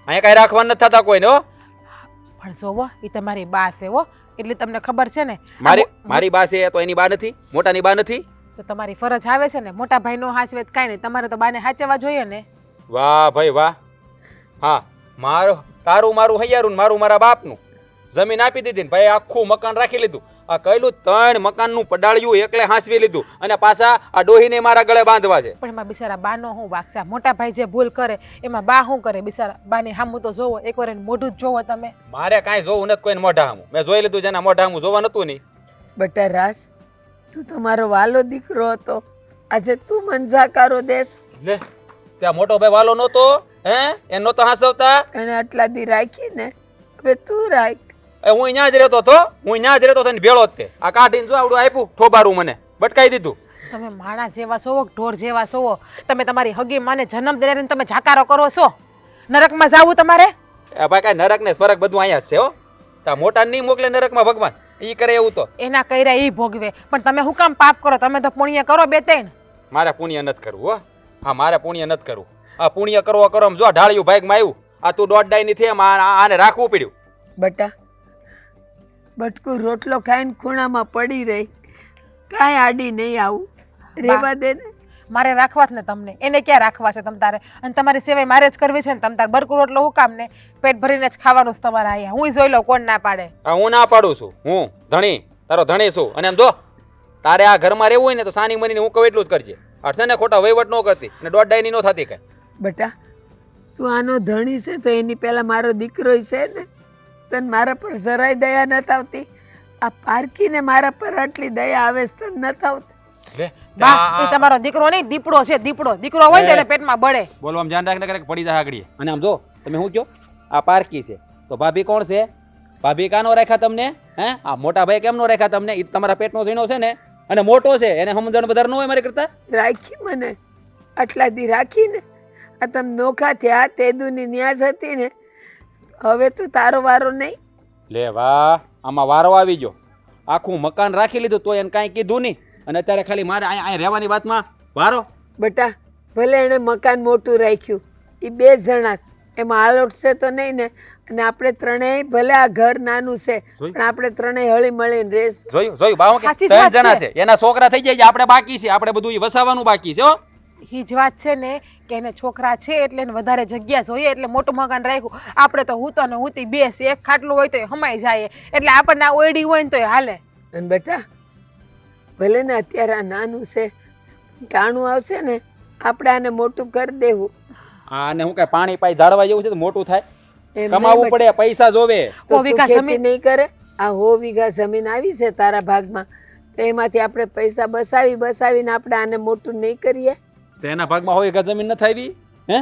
અહીંયા કાંઈ રાખવાનું નથી થતા કોઈને. હો પણ જોવો એ તમારી બા છે હો, એટલે તમને ખબર છે ને. મારી બા છે તો એની બા નથી, મોટાની બા નથી. તો તમારી ફરજ આવે છે ને, મોટા ભાઈ નો હાચવે તો કાંઈ નહીં, તમારે તો બાને હાચવવા જોઈએ ને. વાહ ભાઈ વાહ. હા તારું મારું હૈયારું, મારું મારા બાપનું. જમીન આપી દીધી ને ભાઈ, આખું મકાન રાખી લીધું. આ કહેલું 3 મકાનનું પડાળ્યું એકલે હાંસવી લીધું અને પાછા આ ડોહીને મારા ગળે બાંધવા છે. પણ એમાં બિચારા બાનો શું વાંક છે? મોટા ભાઈ જે ભૂલ કરે એમાં બા શું કરે? બિચારા બાની હામું તો જોવો, એકવાર એને મોઢું જ જોવો તમે. મારે કાંઈ જોવું નથી કોઈને મોઢા હામું. મેં જોઈ લીધું, જેના મોઢા હામું જોવા નતું નહીં. બેટા રાસ તું તમારો વાલો દીકરો હતો, આજે તું મંજાકારો દેશ. લે ત્યાં મોટો ભાઈ વાલો નહોતો, હે એ નહોતો હાંસવતા. એને આટલા દી રાખી ને, હવે તું રાખ. હું અહીંયા જ રહેતો હતો ને ભેળો જ તે. આ કાઢીને જો આવડું આપ્યું ઠોબારું મને બટકાઈ દીધું. તમે માણા જેવા છો, ઢોર જેવા છો. તમે તમારી હગી માને જન્મ દઈને તમે જાકારો કરો છો. નરકમાં જાવું તમારે? એ ભાઈ કાંઈ નરક ને સ્વર્ગ બધું અહીંયા જ છે. હો તા મોટા નહીં મોકલે નરકમાં ભગવાન, ઈ કરે એવું તો. એના કર્યા ઈ ભોગવે, પણ તમે શું કામ પાપ કરો? તમે તો પુણ્ય કરો 2-3. મારે પુણ્ય નથી કરવું. હો હા મારે પુણ્ય નથી કરવું. આ પુણ્ય કરો જો ઢાળિયું ભાગમાં આવ્યું. આ તું દોઢ ડાય ની થી આને રાખવું પડ્યું. બેટા બટકું રોટલો ખાઈને ખૂણામાં પડી રહી, કાંઈ આડી નહીં આવું, રેવા દે ને. મારે રાખવા જ ને તમને, એને ક્યાં રાખવા છે તમ તારે? અને તમારી સેવાય મારે જ કરવી છે ને. તમ તારે બરકું રોટલો હું કામ ને? પેટ ભરીને જ ખાવાનું છે તમારે અહીંયા. હું જોઈ લઉં કોણ ના પાડે. હું ના પાડું છું, હું ધણી તારો ધણી છું. અને એમ જો તારે આ ઘરમાં રહેવું હોય ને તો સાની મનીને હું કહું એટલું જ કરજે. અર્થે ને ખોટા વહીવટ ન કરતી અને દોઢ ડાયની ન થતી કઈ. બેટા તું આનો ધણી છે તો એની પહેલા મારો દીકરો છે ને, તને મારા પર જરાય દયા નથી આવતી? આ પારકીને મારા પર આટલી દયા આવે છે તને નથી આવતી? બા એ તમારો દીકરો નહીં, દીપડો છે. દીકરો હોય ને એને પેટમાં બળે. બોલો આમ ધ્યાન રાખને કરે પડી જાય આગળ. અને આમ જો તમે શું કહો, આ પારકી છે તો ભાભી કોણ છે? ભાભી કાનો રાખ્યા તમને? હે આ મોટા ભાઈ કેમ નો રાખ્યા તમને? એ તમારા પેટનો થઈને છે ને, અને મોટો છે, એને સમજણ વધારે ન હોય મારી કરતા. રાખી મને આટલા દી રાખીને, આ તમે નોખા થયા તે દુની ન્યાસ હતી ને, હવે તું તારો વારો નહીં. લે વાહ, આમાં વારો આવી ગયો. આખું મકાન રાખી લીધું તો એને કાંઈ કીધું નહીં, અને અત્યારે ખાલી મારે અહીંયા રહેવાની વાતમાં વારો. બેટા ભલે એણે મકાન મોટું રાખ્યું, એ 2 જણા એમાં આલોટશે તો નહીં ને. અને આપણે ત્રણેય ભલે આ ઘર નાનું છે પણ આપણે ત્રણેય હળી મળીને રહેશું. જોયું બા હું કે સાચી જ ત્રણ વાત જણા છે. છે, એના છોકરા થઈ જાય આપણે બાકી છે, આપણે બધું ઈ વસાવવાનું બાકી છે હો. એ જ વાત છે ને કે એને છોકરા છે એટલે એને વધારે જગ્યા જોઈએ એટલે મોટું મકાન રાખ્યું. આપણે તો હું તો ને હુંતી બેસ એક ખાટલું હોય તો હમાઈ જાય એટલે આપણને આ ઓયડી હોય ને તો હાલે. અને બેટા ભલે ને અત્યારે આ નાનું છે, ટાણું આવશે ને આપણે આને મોટું કરી દેવું. આને હું કઈ પાણી પાઈ ઝાડવા જેવું છે તો મોટું થાય, એમ નહીં કમાવું બેટા. પડે, પૈસા જોવે. તો હો તું વીઘા ખેતી જમીન. નહીં કરે? આ 100 વીઘા જમીન આવી છે તારા ભાગમાં, તો એમાંથી આપણે પૈસા બસાવીને આપણે આને મોટું નહીં કરીએ? તો એના ભાગમાં 100 વીઘા જમીન નથી આવી હે?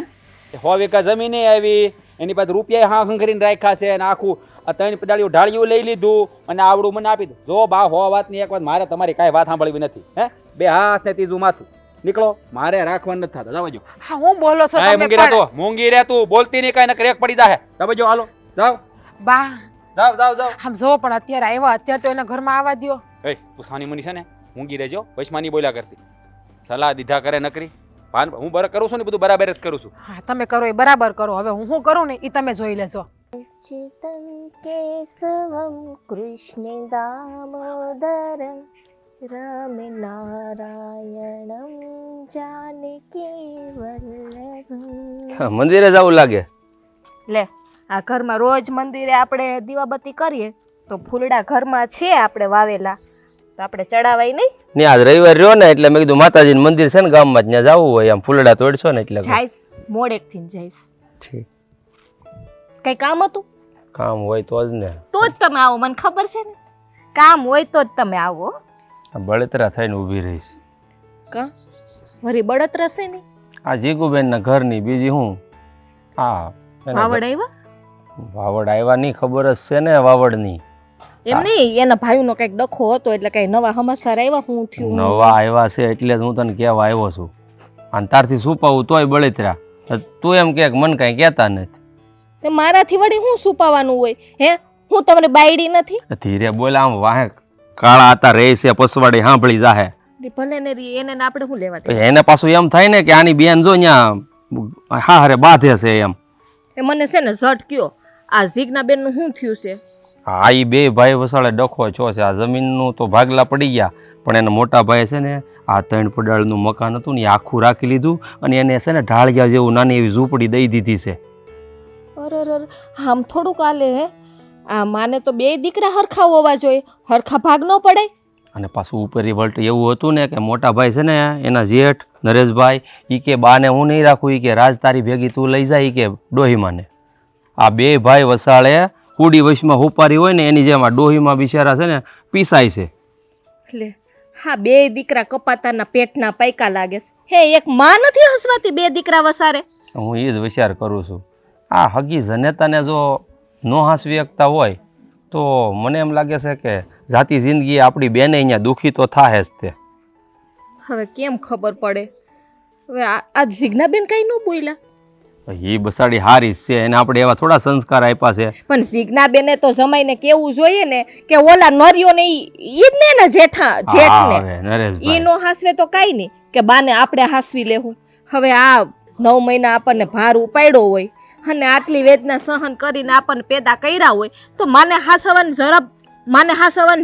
100 વીઘા જમીન આવી, એની પાસે રૂપિયા હા હંગરીને રાખ્યા છે, અને આખું આ 3 પડાળીઓ ઢાળિયું લઈ લીધું અને આવડું મને આપી દો. જો બા હો વાતની એક વાત મારે તમારી કાંઈ વાત સાંભળવી નથી હે. 2 હાથ ને ત્રીજું માથું, નીકળો, મારે રાખવાનું નથી થતું. જવા જો. હા હું બોલો છો તમે મૂંગી પણ. રહેતો, મૂંગી રહે તું, બોલતી નહીં કાંઈ નકર એક પડી જાહે. જવા જો, હાલો જાઓ બા જાઓ જાઓ જાઓ. આમ જો પણ અત્યારે આવ્યા અત્યારે તો એના ઘરમાં આવવા દ્યો. એ તું સાની મની છે ને, મૂંગી રહેજો, વૈશ્માની બોલ્યા કરતી, સલાહ દીધા કરે નકરી. હું બરાબર કરું છું ને, બધું બરાબર જ કરું છું. હા તમે કરો એ બરાબર કરો. હવે હું શું કરું ને એ તમે જોઈ લેજો. चितं केशवं कृष्ण दामोदरं रामनारायणं जानकी वल्लभं. મંદિરે જવું લાગે. લે આ ઘરમાં રોજ મંદિરે આપણે દીવાબત્તી કરીએ તો ફૂલડા ઘરમાં છે આપણે વાવેલા તો આપણે ચડાવાય નહીં? ને આજ રવિવાર રહ્યો ને એટલે મેં કીધું માતાજીનું મંદિર છે ને ગામમાં જ ત્યાં જવું હોય, આમ ફૂલડા તોડશો ને એટલે જઈશ, મોડેકથી જઈશ. ઠીક. કઈ કામ હતું કામ હોય તો જ ને. તો જ તમે આવો, મને ખબર છે ને. કામ હોય તો જ તમે આવો. આ બળતરા થઈને ઊભી રહીશ. કા વરી બળતરા છે ને? આ જીગુબેનના ઘરની બીજી હું હા એના વાવડ આવ્યા? વાવડ આવ્યા નહીં, ખબર જ છે ને વાવડની. એમ નહીં, એના ભાઈનો કઈક ડખો હતો એટલે કઈ નવા સમાચાર આવ્યા? હું થયું નવા આવ્યા છે એટલે જ હું તને કહેવા આવ્યો છું. અને તારથી છુપાવું તોય બળતરા. તું એમ કે મન કાંઈ કહેતા નથી. તે મારાથી વળી હું છુપાવાનું હોય હે? હું તમને બાયડી નથી? ધીરે બોલ, આમ વાહે કાળા હતા રહે છે પસવાડી સાંભળી જાહે. ભલે ને રી, એને ને આપણે શું લેવા દે? એને પાછું એમ થાય ને કે આની બેન જો ત્યાં હા હારે બાંધે છે એમ. એ મને છે ને ઝટક્યો આ જીગના બેન નું શું થયું છે? હા એ બે ભાઈ વસાડે ડખો છો છે. આ જમીનનું તો ભાગલા પડી ગયા પણ એના મોટા ભાઈ છે ને આ 3 પડાળનું મકાન હતું ને એ આખું રાખી લીધું અને એને છે ને ઢાળિયા જેવું નાની એવી ઝૂંપડી દઈ દીધી છે. અરે આમ થોડુંક હાલે હે? આ માને તો 2 દીકરા હરખા હોવા જોઈએ, હરખા ભાગ ન પડે. અને પાછું ઉપરી વલ્ટ એવું હતું ને કે મોટા ભાઈ છે ને એના જેઠ નરેશભાઈ ઈ કે બાને હું નહીં રાખું, ઈ કે રાજ તારી ભેગી તું લઈ જાય, ઈ કે ડોહીમાને. આ 2 ભાઈ વસાળે કુડી વશમાં હુપારી હોય ને એની જેમ આ ડોહીમાં બિચારા છે ને પીસાય છે. લે હા, 2 દીકરા કપાતાના પેટના પૈકા લાગે છે હે? એક માં નથી હસવાતી 2 દીકરા વસારે? હું એ જ વિચાર કરું છું. આ હગી જનેતાને જો નો હાંસવી શકતા હોય તો મને એમ લાગે છે કે જાતી જિંદગી આપણી બેને અહીંયા દુઃખી તો થાય જ તે. હવે કેમ ખબર પડે? હવે આ જીજ્ઞાબેન કઈ ન બોલ્યા? એ બસાડી હારી જ છે, એને આપણે એવા થોડા સંસ્કાર આપ્યા છે. પણ જીજ્ઞાબેને તો જમાઈને કેવું જોઈએ ને કે ઓલા નરિયો ને ઈ જ ને જેઠા હા, જેઠને હવે નરેશભાઈ ઈ નો હાસવે તો કાઈ નહીં કે બાને આપણે હાસવી લેવું. હવે આ 9 મહિના આપણને ભાર ઉપાડ્યો હોય અને આટલી વેદના સહન કરીને આપણને પેદા કર્યા હોય તો માને હાસવાની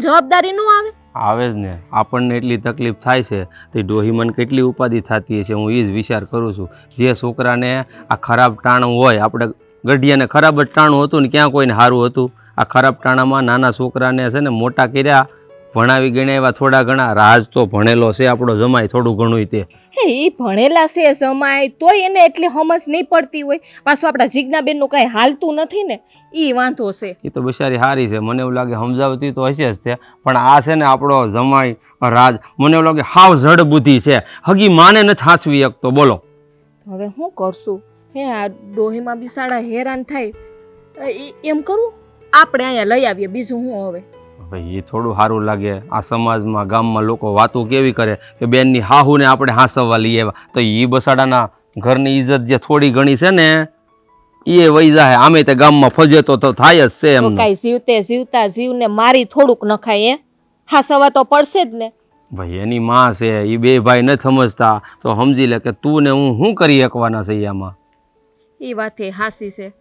જવાબદારી ન આવે? આવે જ ને. આપણને એટલી તકલીફ થાય છે તો ડોહીમન કેટલી ઉપાધિ થતી હશે. હું એ જ વિચાર કરું છું. જે છોકરાને આ ખરાબ ટાણું હોય, આપણે ગઢિયાને ખરાબ જ ટાણું હતું ને ક્યાં કોઈને સારું હતું. આ ખરાબ ટાણામાં નાના છોકરાને છે ને મોટા કર્યા, ભણાવી ગણ્યા એવા થોડા ઘણા. રાજ તો ભણેલો છે આપણો જમાય થોડું ઘણું તે. હે ઈ ભણેલા છે જમાય તોય એને એટલી સમજ નહીં પડતી હોય. પાછું આપણા જીજ્ઞાબેનનું કાંઈ હાલતું નથી ને, ઈ વાંધો છે. એ તો બિચારી હારી છે, મને એવું લાગે સમજાવતી તો હશે જ તે. પણ આ છે ને આપણો જમાઈ રાજ, મને એવું લાગે હાવ જડ બુદ્ધિ છે, હગી માને નથી હાંસવી શકતો. બોલો હવે શું કરશું હે? આ ડોહીમાં બિસાડા હેરાન થાય. એમ કરું આપણે અહીંયા લઈ આવીએ, બીજું શું હવે? ભાઈ એ થોડું સારું લાગે. આ સમાજમાં ગામમાં લોકો વાતો કેવી કરે કે બેનની હાહુને આપણે હાંસવવા લઈ આવ્યા, તો એ બસાડાના ઘરની ઇજ્જત જે થોડી ઘણી છે ને એ વહી જાય. આમે તે ગામમાં ફજેતો તો થાય જ છે એમ. કાંઈ જીવતા જીવને મારી થોડુંક નખાય હે? હાસવા તો પડશે જ ને. ભાઈ એની માં છે, એ 2 ભાઈ નથી સમજતા તો સમજી લે કે તું ને હું શું કરી શકવાના છે આમાં. એ વાત એ હાસી છે,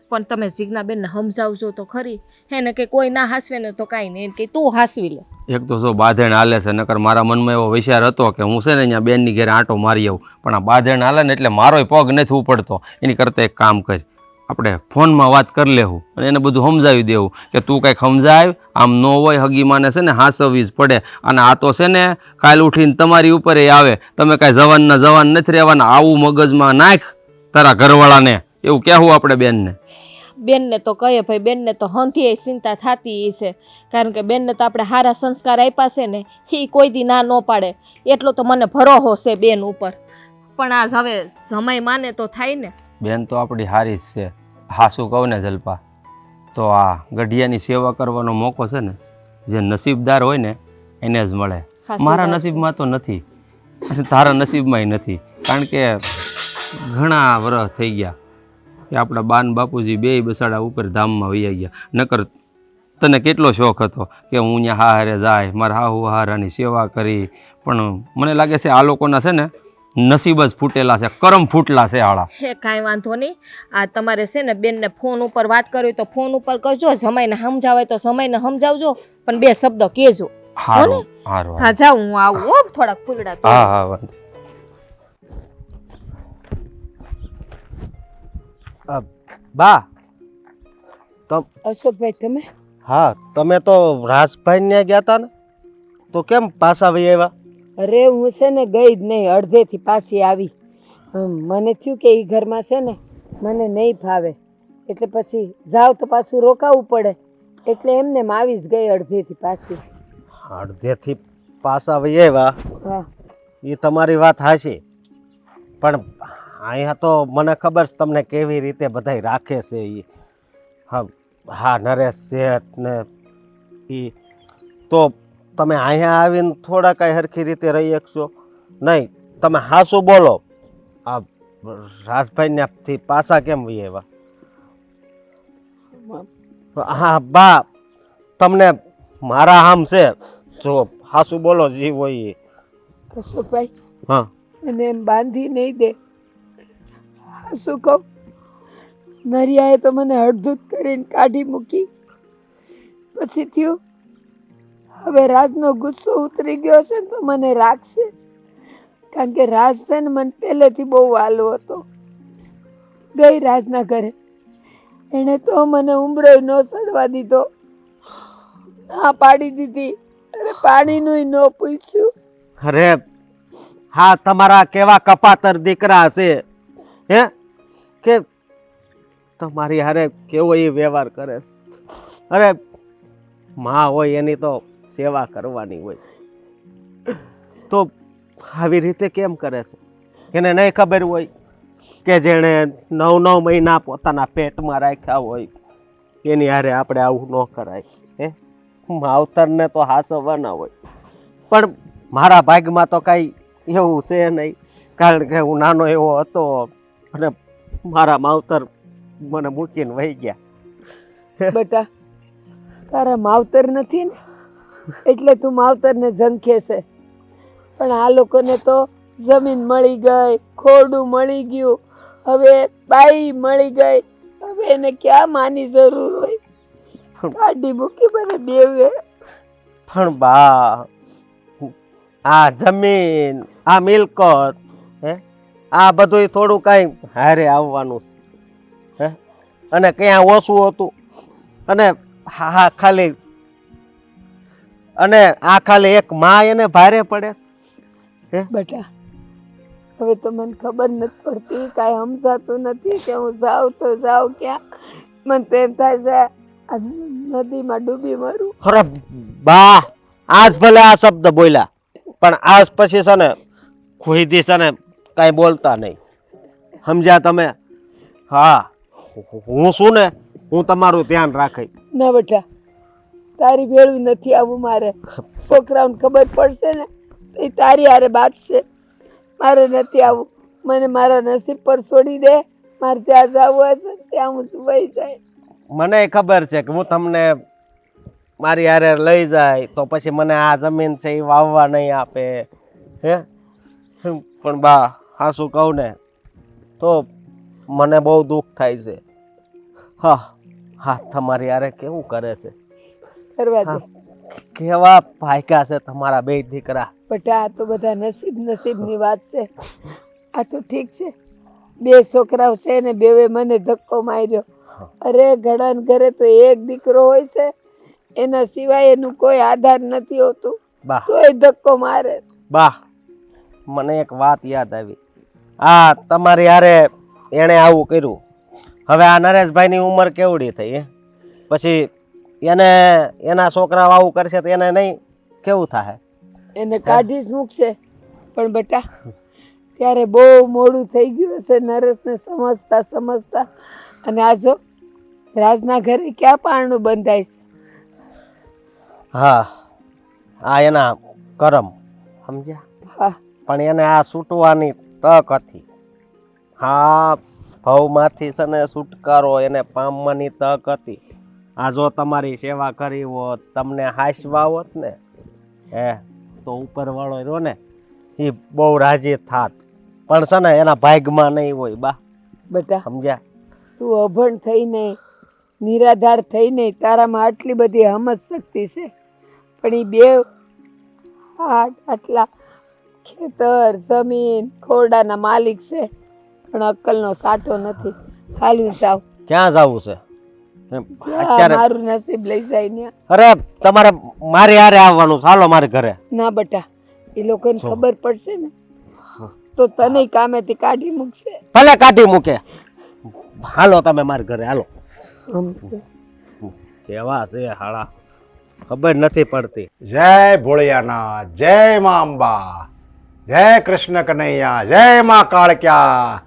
પણ તમે જીજ્ઞાબેનને સમજાવજો તો ખરી. એને કે કોઈ ના હાસવે ને તો કાંઈ નહીં, કે તું હાસવી લે. એક તો જો બાંધણ હાલે છે, નકર મારા મનમાં એવો વિચાર હતો કે હું છે ને અહીંયા બેનની ઘેરે આંટો મારી આવું, પણ આ બાંધણ હાલે ને એટલે મારોય પગ નથી ઉપડતો. એની કરતાં એક કામ કરી, આપણે ફોનમાં વાત કરી લેવું અને એને બધું સમજાવી દેવું કે તું કંઈક સમજાવ, આમ ન હોય હગીમાને છે ને હાસવવી જ પડે. અને આ તો છે ને કાલ ઉઠીને તમારી ઉપર આવે, તમે કાંઈ જવાન નથી રહેવાના, આવું મગજમાં નાખ તારા ઘરવાળાને, એવું કહેવું આપણે બેનને. બેનને તો કહે ભાઈ, બેનને તો હંધી ચિંતા થતી છે, કારણ કે બેનને તો આપણે સારા સંસ્કાર આપ્યા છે ને, એ કોઈ દી ના ન પાડે, એટલો તો મને ભરોસો છે બેન ઉપર. પણ આજ હવે જમાઈ માને તો થાય ને. બેન તો આપણી હારી જ છે. હાસું કહું ને જલ્પા, તો આ ગઢિયાની સેવા કરવાનો મોકો છે ને જે નસીબદાર હોય ને એને જ મળે. મારા નસીબમાં તો નથી અને તારા નસીબમાંય નથી, કારણ કે ઘણા વર્ષ થઈ ગયા કે આપણા બાન બાપુજી બેય બસાડા ઉપર ધામમાં વૈયા ગયા. નકર તને કેટલો શોખ હતો કે હું અહીંયા હારે જાય, મારા હાહુ હારાની સેવા કરી, પણ મને લાગે છે આ લોકોના છે ને નસીબ જ ફૂટેલા છે, કરમ ફૂટલા છે આળા. હે કાંઈ વાંધો નહીં, આ તમારે છે ને બેનને ફોન ઉપર વાત કરવી તો ફોન ઉપર કરજો, જમાઈને સમજાવે તો જમાઈને સમજાવજો, પણ બે શબ્દ કહેજો. હારું હારું. હા જાઉં, હું આવું હો, થોડાક ફૂલડા તોડું. હા હા વાંધો. બા અશોકભાઈ તમે? હા, તમે તો રાજભાઈ ને ગયા હતા ને, તો કેમ પાછા વહી આવ્યા? અરે હું છે ને ગઈ જ નહીં, અડધેથી પાછી આવી. મને થયું કે એ ઘરમાં છે ને મને નહીં ફાવે, એટલે પછી જાવ તો પાછું રોકાવું પડે, એટલે એમને આવી જ ગઈ અડધેથી પાછી. અડધેથી પાછા વહી આવ્યા, હા એ તમારી વાત હાચી, પણ અહીંયા તો મને ખબર છે તમને કેવી રીતે બધાય રાખે છે એ. હા હા, નરેશ શેઠ ને એ, તો તમે અહીંયા આવીને થોડા કાંઈ સરખી રીતે રહી શકશો નહીં? તમે હાસું બોલો, આ રાજભાઈને થી પાછા કેમ વહી આવ્યા? હા બા, તમને મારા આમ છે, જો હાસું બોલો જી હોય એ. અશોકભાઈ હા, મને એમ બાંધી નહીં દે. શું કહું, નરિયાએ તો મને હળધૂત કરીને કાઢી મૂકી. પછી થયું હવે રાજનો ગુસ્સો ઉતરી ગયો છે ને તો મને રાખશે, કારણ કે રાજ છે ને મને પહેલેથી બહુ વાલો હતો. ગઈ રાજના ઘરે, એણે તો મને ઉંબરોય ન સડવા દીધો, ના પાડી દીધી, અરે પાણીનું ન પૂછ્યું. અરે હા, તમારા કેવા કપાતર દીકરા છે હે, કે તમારી હારે કેવો એ વ્યવહાર કરે છે. અરે માં હોય એની તો સેવા કરવાની હોય, તો આવી રીતે કેમ કરે છે? એને નહીં ખબર હોય કે જેણે 9 મહિના પોતાના પેટમાં રાખ્યા હોય એની હારે આપણે આવું ન કરાય હે. માવતરને તો હાસવવાના હોય, પણ મારા ભાગમાં તો કાંઈ એવું છે નહીં, કારણ કે હું નાનો એવો હતો અને મારા માવતર મને મૂકીને વહી ગયા. બેટા તારા માવતર નથી ને એટલે તું માવતરને ઝંખે છે, પણ આ લોકોને તો જમીન મળી ગઈ, ખોરડું મળી ગયું, હવે બાઈ મળી ગઈ, હવે એને ક્યાં માની જરૂર હોય? કાઢી મૂકી મને બેવે. પણ બા, આ જમીન, આ મિલકત હે, આ બધું થોડું કાંઈ હારે આવવાનું છે હે, અને ક્યાં ઓછું હતું, અને હા ખાલી, અને આ ખાલી એક માં એને ભારે પડે છે. બેટા હવે તો મને ખબર નથી પડતી, કાંઈ સમજાતું નથી કે હું જાઉં તો જાઉં ક્યાં. મને તો એમ થાય છે આ નદીમાં ડૂબી મરું. અરે બા, આજ ભલે આ શબ્દ બોલ્યા, પણ આજ પછી છે ને કોઈ દી છે ને કાંઈ બોલતા નહીં, સમજ્યા તમે? હા, હું શું ને હું તમારું ધ્યાન રાખી. ના બેટા, તારી ભેળું નથી આવું મારે. છોકરાઓને ખબર પડશે ને તો એ તારી હારે બાંધશે, મારે નથી આવું. મને મારા નસીબ પર છોડી દે, મારે જ્યાં જવું હશે ત્યાં હું વહી જાય. મને ખબર છે કે હું તમને મારી હારે લઈ જાય તો પછી મને આ જમીન છે એ વાવવા નહીં આપે હે, પણ બા હાસું કહું ને તો મને બહુ દુઃખ થાય છે. હા હા તમારી યારે કેવું કરે છે, કરવા દે. કેવા ભાગ્યા છે તમારા બે દીકરા. બેટા આ તો બધા નસીબની વાત છે. આ તો ઠીક છે, બે છોકરાઓ છે ને બેવે મને ધક્કો માર્યો. અરે ઘણાને ઘરે તો એક દીકરો હોય છે, એના સિવાય એનું કોઈ આધાર નથી હોતું, બા તોય ધક્કો મારે. બા મને એક વાત યાદ આવી. આ તમારી યારે એણે આવું કર્યું. હવે આ નરેશભાઈની ઉંમર કેવડી થઈ હે? પછી એને એના છોકરાઓ આવું કરશે તો એને નહીં કેવું થાય? એને કાઢી જ મૂકશે. પણ બેટા ત્યારે બહુ મોડું થઈ ગયું હશે નરેશને સમજતા. અને આ જો રાજના ઘરે ક્યાં પારણું બંધાઈશ. હા આ એના કરમ સમજ્યા. હા પણ એને આ છૂટવાની તક હતી. હા ભવમાંથી છે ને છુટકારો એને પામવાની તક હતી. આ જો તમારી સેવા કરી હોત, તમને હાંસવા હોત ને તો ઉપરવાળો રહ્યો ને એ બહુ રાજી થાત. પણ છે ને એના ભાગમાં નહીં હોય બા. બેટા સમજ્યા. તું અભણ થઈને નિરાધાર થઈને તારામાં આટલી બધી હમજ શક્તિ છે, પણ એ બે આટલા ખેતર જમીન ખોરડાના માલિક છે, પણ અક્કલનો સાટો નથી. હાલ્યું જાવ. ક્યાં જવું છે જ્યાં મારું નસીબ લઈ જાય ને. અરે તમારે મારી હારે આવવાનું. ચાલો મારે ઘરે. ના બેટા એ લોકોને ખબર પડશે ને તો તને કામેથી કાઢી મૂકશે. ભલે કાઢી મૂકે. હાલો તમે મારા ઘરે હાલો. કેવા છે હાળા, ખબર નથી પડતી. જય ભોળિયાનાથ, જય મા અંબા, જય કૃષ્ણ કનૈયા, જય મા કાળક્યા.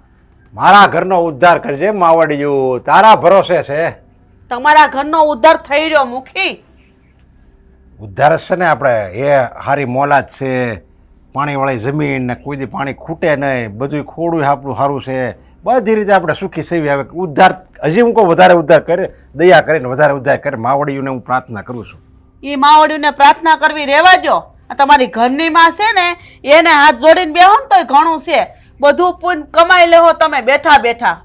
મારા ઘરનો ઉદ્ધાર કરજે માવડિયું, તારા ભરોસે છે. તમારા ઘરનો ઉદ્ધાર થઈ રહ્યો મુખી. ઉદ્ધાર જ છે ને આપણે. એ હારી મોલાદ છે, પાણીવાળી જમીન ને કોઈ દી પાણી ખૂટે નહીં, બધું ખોડું આપણું સારું છે, બધી રીતે આપણે સુખી સેવી. હવે ઉદ્ધાર હજી હું કહું વધારે ઉદ્ધાર કરે, દયા કરીને વધારે ઉદ્ધાર કરે. માવડીઓને હું પ્રાર્થના કરું છું. એ માવડીને પ્રાર્થના કરવી રહેવા દો. આ તમારી ઘરની માં છે ને એને હાથ જોડીને બેહો ને તોય ઘણું છે. બધું પુણ્ય કમાઈ લેહો તમે બેઠા બેઠા.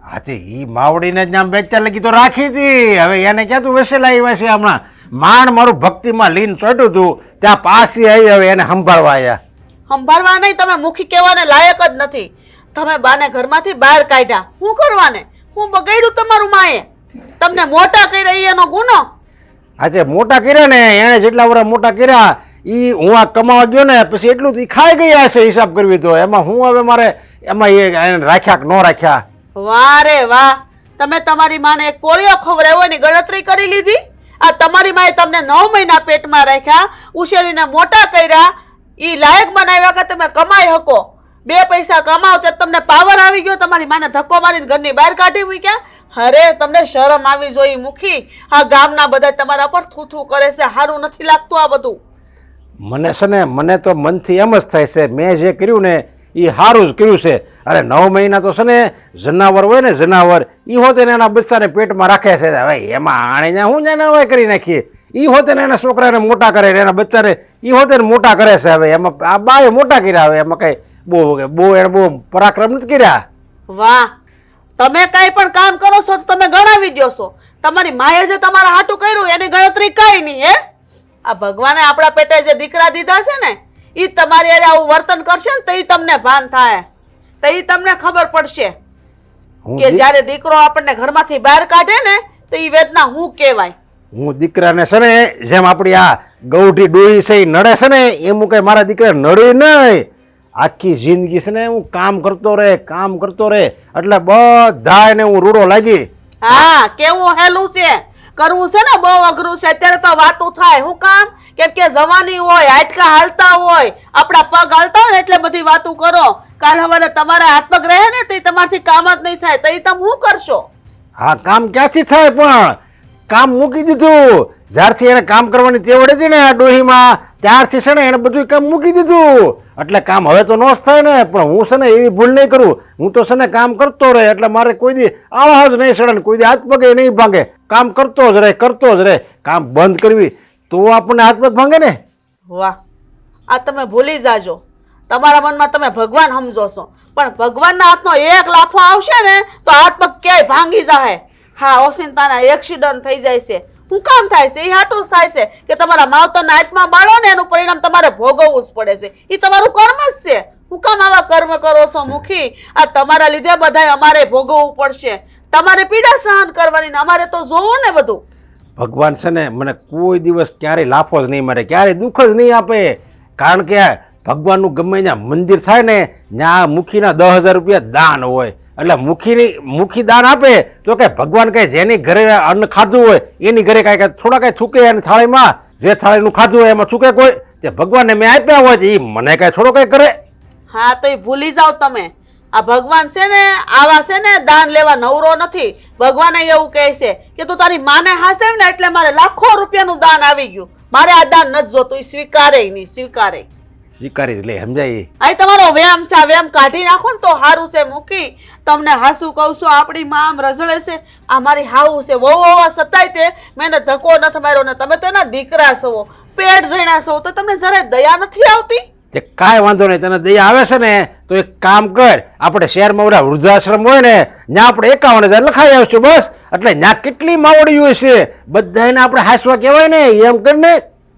હાથી ઈ માવડીને જ નામ બેચાર લગી તો રાખી હતી. હવે એને ક્યાં તું વેસેલા આવ્યા છે હમણાં. માંડ મારું ભક્તિમાં લીન ચોટ્યું હતું, ત્યાં પાછી આવી. હવે એને સંભાળવા આવ્યા. સંભાળવા નહીં, તમે મુખી કહેવાને લાયક જ નથી. તમે બાને ઘરમાંથી બહાર કાઢ્યા. શું કરવાને? હું બગાડ્યું તમારું માએ? તમને મોટા કર્યા ઈ એનો ગુનો. આજે મોટા કર્યા ને એને જેટલા વર્ષ મોટા કર્યા ઈ હું આ કમાવા ગયો ને પછી એટલું ઈ ખાઈ ગયા હશે હિસાબ કરવી તો. એમાં હું હવે મારે એમાં એને રાખ્યા કે ન રાખ્યા. વાહ રે વાહ, તમે તમારી માને એક કોળિયો ખવડાવ્યો એની ગણતરી કરી લીધી. આ તમારી માએ તમને 9 મહિના પેટમાં રાખ્યા, ઉછેરીને મોટા કર્યા, ઈ લાયક બનાવ્યા કે તમે કમાઈ શકો. 2 પૈસા કમાવ તો તમને પાવર આવી ગયો. તમારી માને ધક્કો મારીને ઘરની બહાર કાઢી મૂક્યા. અરે તમને શરમ આવી જોઈએ મુખી. આ ગામના બધા તમારા પર થૂથું કરે છે. સારું નથી લાગતું આ બધું. મને છે ને મને તો મનથી એમ જ થાય છે મેં જે કર્યું ને એ સારું જ કર્યું છે. અરે 9 મહિના તો છે ને જનાવર હોય ને જનાવર એ હોતે ને એના બચ્ચાને પેટમાં રાખે છે. હવે એમાં આણે ત્યાં હું જાને હવે કરી નાખીએ. એ હોતે ને એના છોકરાને મોટા કરે એના બચ્ચાને એ હોતે ને મોટા કરે છે. હવે એમાં આ બાએ મોટા કર્યા. હવે એમાં કઈ બહુ એને બહુ પરાક્રમ નથી કર્યા. વાહ, તમે કઈ પણ કામ કરો છો તો તમે ગણાવી દો છો. તમારી માએ જે તમારા હાટું કર્યું એની ગણતરી કઈ નહીં. હે, આ ભગવાને આપણા પેટે જે દીકરા દીધા છે ને ઈ તમારી હારે આવું વર્તન કરશે ને તો ઈ તમને ભાન થાય, તો ઈ તમને ખબર પડશે કે જ્યારે દીકરો આપણને ઘરમાંથી બહાર કાઢે ને તો ઈ વેદના હું કહેવાય. હું દીકરાને છે ને જેમ આપણી આ ગૌઢી ડોહી છે એ નડે છે ને એમ હું કઈ મારા દીકરા નડ્યું નહીં. આખી જિંદગી છે ને હું કામ કરતો રહે એટલે બધા એને હું રૂડો લાગી. હા, કેવું હેલું છે, કરવું છે ને બહુ અઘરું છે. અત્યારે તો વાતું થાય. હું કામ? કેમ કે જવાની હોય, હાડકા હાલતા હોય, આપણા પગ હાલતા હોય ને એટલે બધી વાતું કરો. કાલ હવારે તમારા હાથ પગ રહે ને તો તમારથી કામ જ નહીં થાય, તો એ તમે શું કરશો? હા, કામ ક્યાંથી થાય? પણ કામ મૂકી દીધું. જ્યારથી એને કામ કરવાની તેવડ હતી ને આ ડોહીમાં ત્યારથી છે ને એને બધું કામ મૂકી દીધું. એટલે કામ હવે તો ન જ થાય ને. પણ હું છે ને એવી ભૂલ નહીં કરું. હું તો છે ને કામ કરતો રહે એટલે મારે કોઈ દી આળા જ નહીં સડે ને કોઈ દી હાથ પગે નહીં ભાંગે. કામ કરતો જ રહે. કામ બંધ કરવી તો આપણને હાથ પગ ભાંગે ને. વાહ, આ તમે ભૂલી જાજો. તમારા મનમાં તમે ભગવાન સમજો છો, પણ ભગવાનના હાથનો એક લાફો આવશે ને તો હાથ પગ ક્યાંય ભાંગી જાય. હા, ઓસિંતાના એક્સિડન્ટ થઈ જાય છે. શું કામ થાય છે? એ હાટું થાય છે કે તમારા માવતરના હાથમાં બાળો ને એનું પરિણામ તમારે ભોગવવું જ પડે છે. એ તમારું કર્મ જ છે. શું કામ આવા કર્મ કરો છો મુખી? આ તમારા લીધે બધાય અમારે ભોગવવું પડશે. તમારે પીડા સહન કરવાની ને અમારે તો જોવું ને બધું. ભગવાન છે ને મને કોઈ દિવસ ક્યારેય લાફો જ નહીં મારે, ક્યારેય દુઃખ જ નહીં આપે. કારણ કે ભગવાનનું ગમે ત્યાં મંદિર થાય ને ત્યાં મુખીના 10,000 રૂપિયા દાન હોય. એટલે મુખી દાન આપે તો કે ભગવાન કહે જેની ઘરે અન્ન ખાધું હોય એની ઘરે કાંઈ થોડા કાંઈ છૂકે એની થાળીમાં, જે થાળીનું ખાધું હોય એમાં છૂકે કોઈ, તે ભગવાનને મેં આપ્યા હોય એ મને કાંઈ થોડો કાંઈ કરે. હા, તો એ ભૂલી જાઓ તમે. આ ભગવાન છે ને આવા છે ને દાન લેવા નવરો નથી. ભગવાન એવું કહે છે કે તું તારી માને હાસેવ ને એટલે મારે લાખો રૂપિયાનું દાન આવી ગયું, મારે આ દાન નથી જોતું. એ સ્વીકારે નહીં, સ્વીકારે. સ્વીકારી જ લે, સમજાય? આ તમારો વેમ છે, આ વેમ કાઢી નાખો ને તો સારું છે મુખી. તમને હાસું કહું છું, આપણી માં આમ રઝળે છે. આ મારી હાવું છે, વહુ સતાય તે મેં ધક્કો નથી માર્યો ને તમે તો એના દીકરા છો, પેટ જણા છો, તો તમને જરાય દયા નથી આવતી? તે કાંઈ વાંધો નહીં, તને દયા આવે છે ને તો એક કામ કર, આપણે શહેરમાં ઓલા વૃદ્ધાશ્રમ હોય ને ત્યાં આપણે 51,000 લખાઈ આવશું બસ. એટલે ત્યાં કેટલી માવડીઓ છે, બધાને આપણે હાસવા કહેવાય ને એમ કરીને.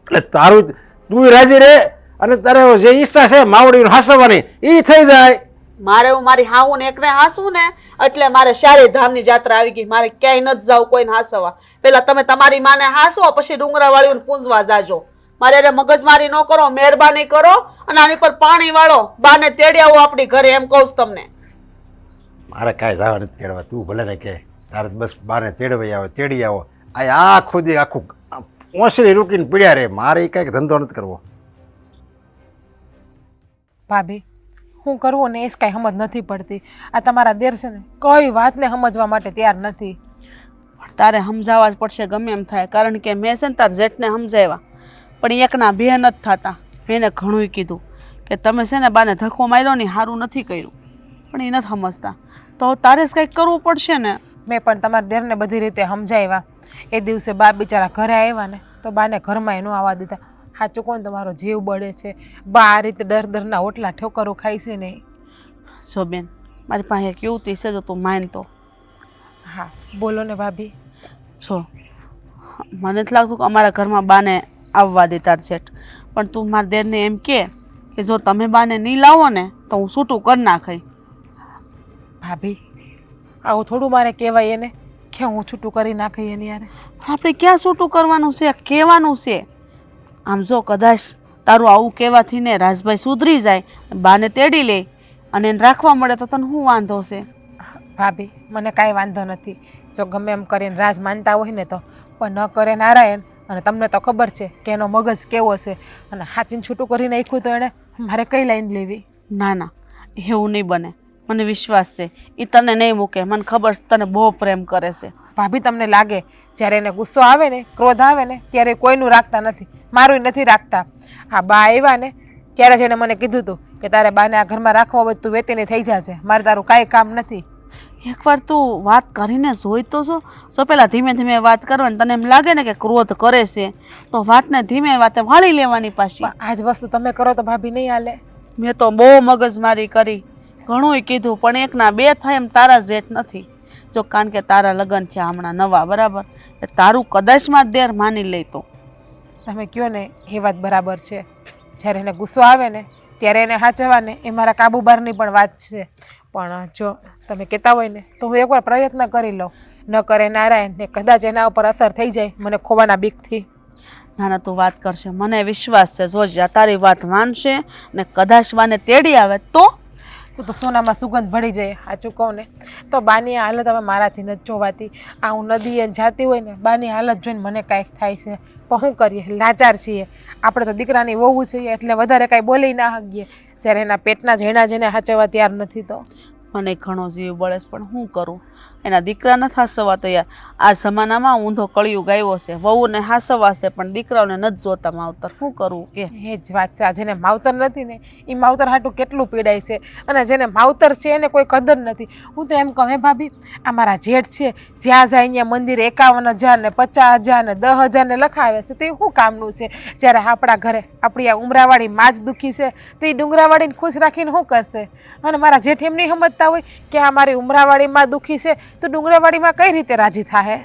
એટલે તારું તું રાજી રહે અને તારે જે ઈચ્છા છે માવડીને હાસવાની એ થઈ જાય. મારે હું મારી હાવું ને એકને હાસવું ને એટલે મારે શારી ધામની જાત્રા આવી ગઈ. મારે ક્યાંય નથી જાવ કોઈને હાસવા. પેલા તમે તમારી માને હાસો, પછી ડુંગરા વાળીને પૂંજવા જાજો. મારે અરે મગજમારી ન કરો, મહેરબાની કરો અને આની પર પાણી વાળો. બાને તેડી આવો આપણી ઘરે, એમ કહું છું તમને. મારે કાંઈ જવા નથી તેડવા, તું ભલે ને કે તારે બસ બાને તેડવાઈ આવો, તેડી આવો. આ આખું દી આખું ઓસરી રૂકીને પીડ્યા રે, મારે કાંઈક ધંધો નથી કરવો. ભાભી, શું કરવું ને એ જ કાંઈ સમજ નથી પડતી. આ તમારા દેર છે ને કઈ વાતને સમજવા માટે તૈયાર નથી. તારે સમજાવવા જ પડશે ગમે એમ થાય, કારણ કે મેં છે ને તાર જેઠને સમજાવ્યા પણ એકના બે નથી થતા. મેં એને ઘણું કીધું કે તમે છે ને બાને ધક્કો માર્યો ને સારું નથી કર્યું, પણ એ નથી સમજતા. તો તારે જ કંઈક કરવું પડશે ને. મેં પણ તમારા દેરને બધી રીતે સમજાવ્યા. એ દિવસે બા બિચારા ઘરે આવ્યા ને તો બાને ઘરમાં ન આવવા દીધા. સાચું કોણ તમારો જીવ બળે છે. બા આ રીતે દરના ઓટલા ઠોકરો ખાય છે નહીં. સો બેન, મારી પાસે એક યુવતી છે, જો તું માન તો. હા બોલો ને ભાભી. છો મને નથી લાગતું કે અમારા ઘરમાં બાને આવવા દે તાર સેટ, પણ તું મારા દેરને એમ કે જો તમે બાને નહીં લાવો ને તો હું છૂટું કરી નાખાય. ભાભી, આવું થોડું મારે કહેવાય એને કે હું છૂટું કરી નાખી એની યાર. આપણે ક્યાં છૂટું કરવાનું છે, કહેવાનું છે. આમ જો કદાચ તારું આવું કહેવાથી ને રાજભાઈ સુધરી જાય, બાને તેડી લે અને એને રાખવા મળે તો તને શું વાંધો છે? ભાભી, મને કાંઈ વાંધો નથી જો ગમે એમ કરીને રાજ માનતા હોય ને તો, પણ ન કરે નારાયણ. અને તમને તો ખબર છે કે એનો મગજ કેવો છે, અને હાચીને છૂટું કરી નાખ્યું તો એણે મારે કઈ લાઈન લેવી? ના ના, એવું નહીં બને, મને વિશ્વાસ છે. એ તને નહીં મૂકે, મને ખબર છે તને બહુ પ્રેમ કરે છે. ભાભી, તમને લાગે જ્યારે એને ગુસ્સો આવે ને, ક્રોધ આવે ને ત્યારે કોઈનું રાખતા નથી, મારું નથી રાખતા. હા, બા આવ્યા ને ત્યારે જ એણે મને કીધું હતું કે તારે બાને આ ઘરમાં રાખવા હોય તું વેતીને થઈ જશે, મારે તારું કાંઈ કામ નથી. એકવાર તું વાત કરીને જોઈ તો જો પેલા ધીમે ધીમે વાત કરવાની. તને એમ લાગે ને કે ક્રોધ કરે છે તો વાતને ધીમે વાતે વાળી લેવાની પાછી. આ જ વસ્તુ તમે કરો તો ભાભી નહીં હાલે. મેં તો બહુ મગજમારી કરી, ઘણું કીધું, પણ એકના બે થાય એમ તારા જેઠ નથી. જો કારણ કે તારા લગ્ન છે હમણાં નવા, બરાબર, તારું કદાચમાં દેર માની લે તો. તમે કહો ને એ વાત બરાબર છે. જ્યારે એને ગુસ્સો આવે ને ત્યારે એને સાચવવા ને એ મારા કાબુ બહારની પણ વાત છે. પણ જો તમે કહેતા હોય ને તો હું એકવાર પ્રયત્ન કરી લઉં. ન કરે નારાયણ ને કદાચ એના ઉપર અસર થઈ જાય મને ખોવાના બીકથી. ના ના, તું વાત કરશે, મને વિશ્વાસ છે. જો તારી વાત માનશે ને કદાચ બાને તેડી આવે તો સોનામાં સુગંધ ભળી જાય. સાચું કહું ને તો બાની હાલત હવે મારાથી નથી જોવાતી. આ હું નદી એને જાતી હોય ને બાની હાલત જોઈને મને કાંઈક થાય છે. પણ શું કરીએ, લાચાર છીએ આપણે તો, દીકરાની વહુ છીએ એટલે વધારે કાંઈ બોલી ના શકીએ. જ્યારે એના પેટના જેણા જેને સાચવવા તૈયાર નથી તો. મને ઘણો જીવ બળે છે, પણ શું કરું? એના દીકરા નથી હાસવા તૈયાર. આ જમાનામાં ઊંધો કળિયુગ આવ્યો છે. વહુને હાસવા છે પણ દીકરાઓને નથી જોતા માવતર. શું કરવું કે? એ જ વાત છે. આ જેને માવતર નથી ને એ માવતર હાટું કેટલું પીડાય છે, અને જેને માવતર છે એને કોઈ કદર નથી. હું તો એમ કહું, હે ભાભી, આ મારા જેઠ છે, જ્યાં જાય અહીંયા મંદિરે 51,000 ને 50,000 ને 10,000 ને લખાવે છે, તે શું કામનું છે? જ્યારે આપણા ઘરે આપણી આ ઉમરાવાળી માં જ દુઃખી છે તો એ ડુંગરાવાળીને ખુશ રાખીને શું કરશે? અને મારા જેઠ એમ નહીં સમજતા હોય કે આ મારી ઉમરાવાળીમાં દુઃખી છે તો ડુંગરાવાળીમાં કઈ રીતે રાજી થાય?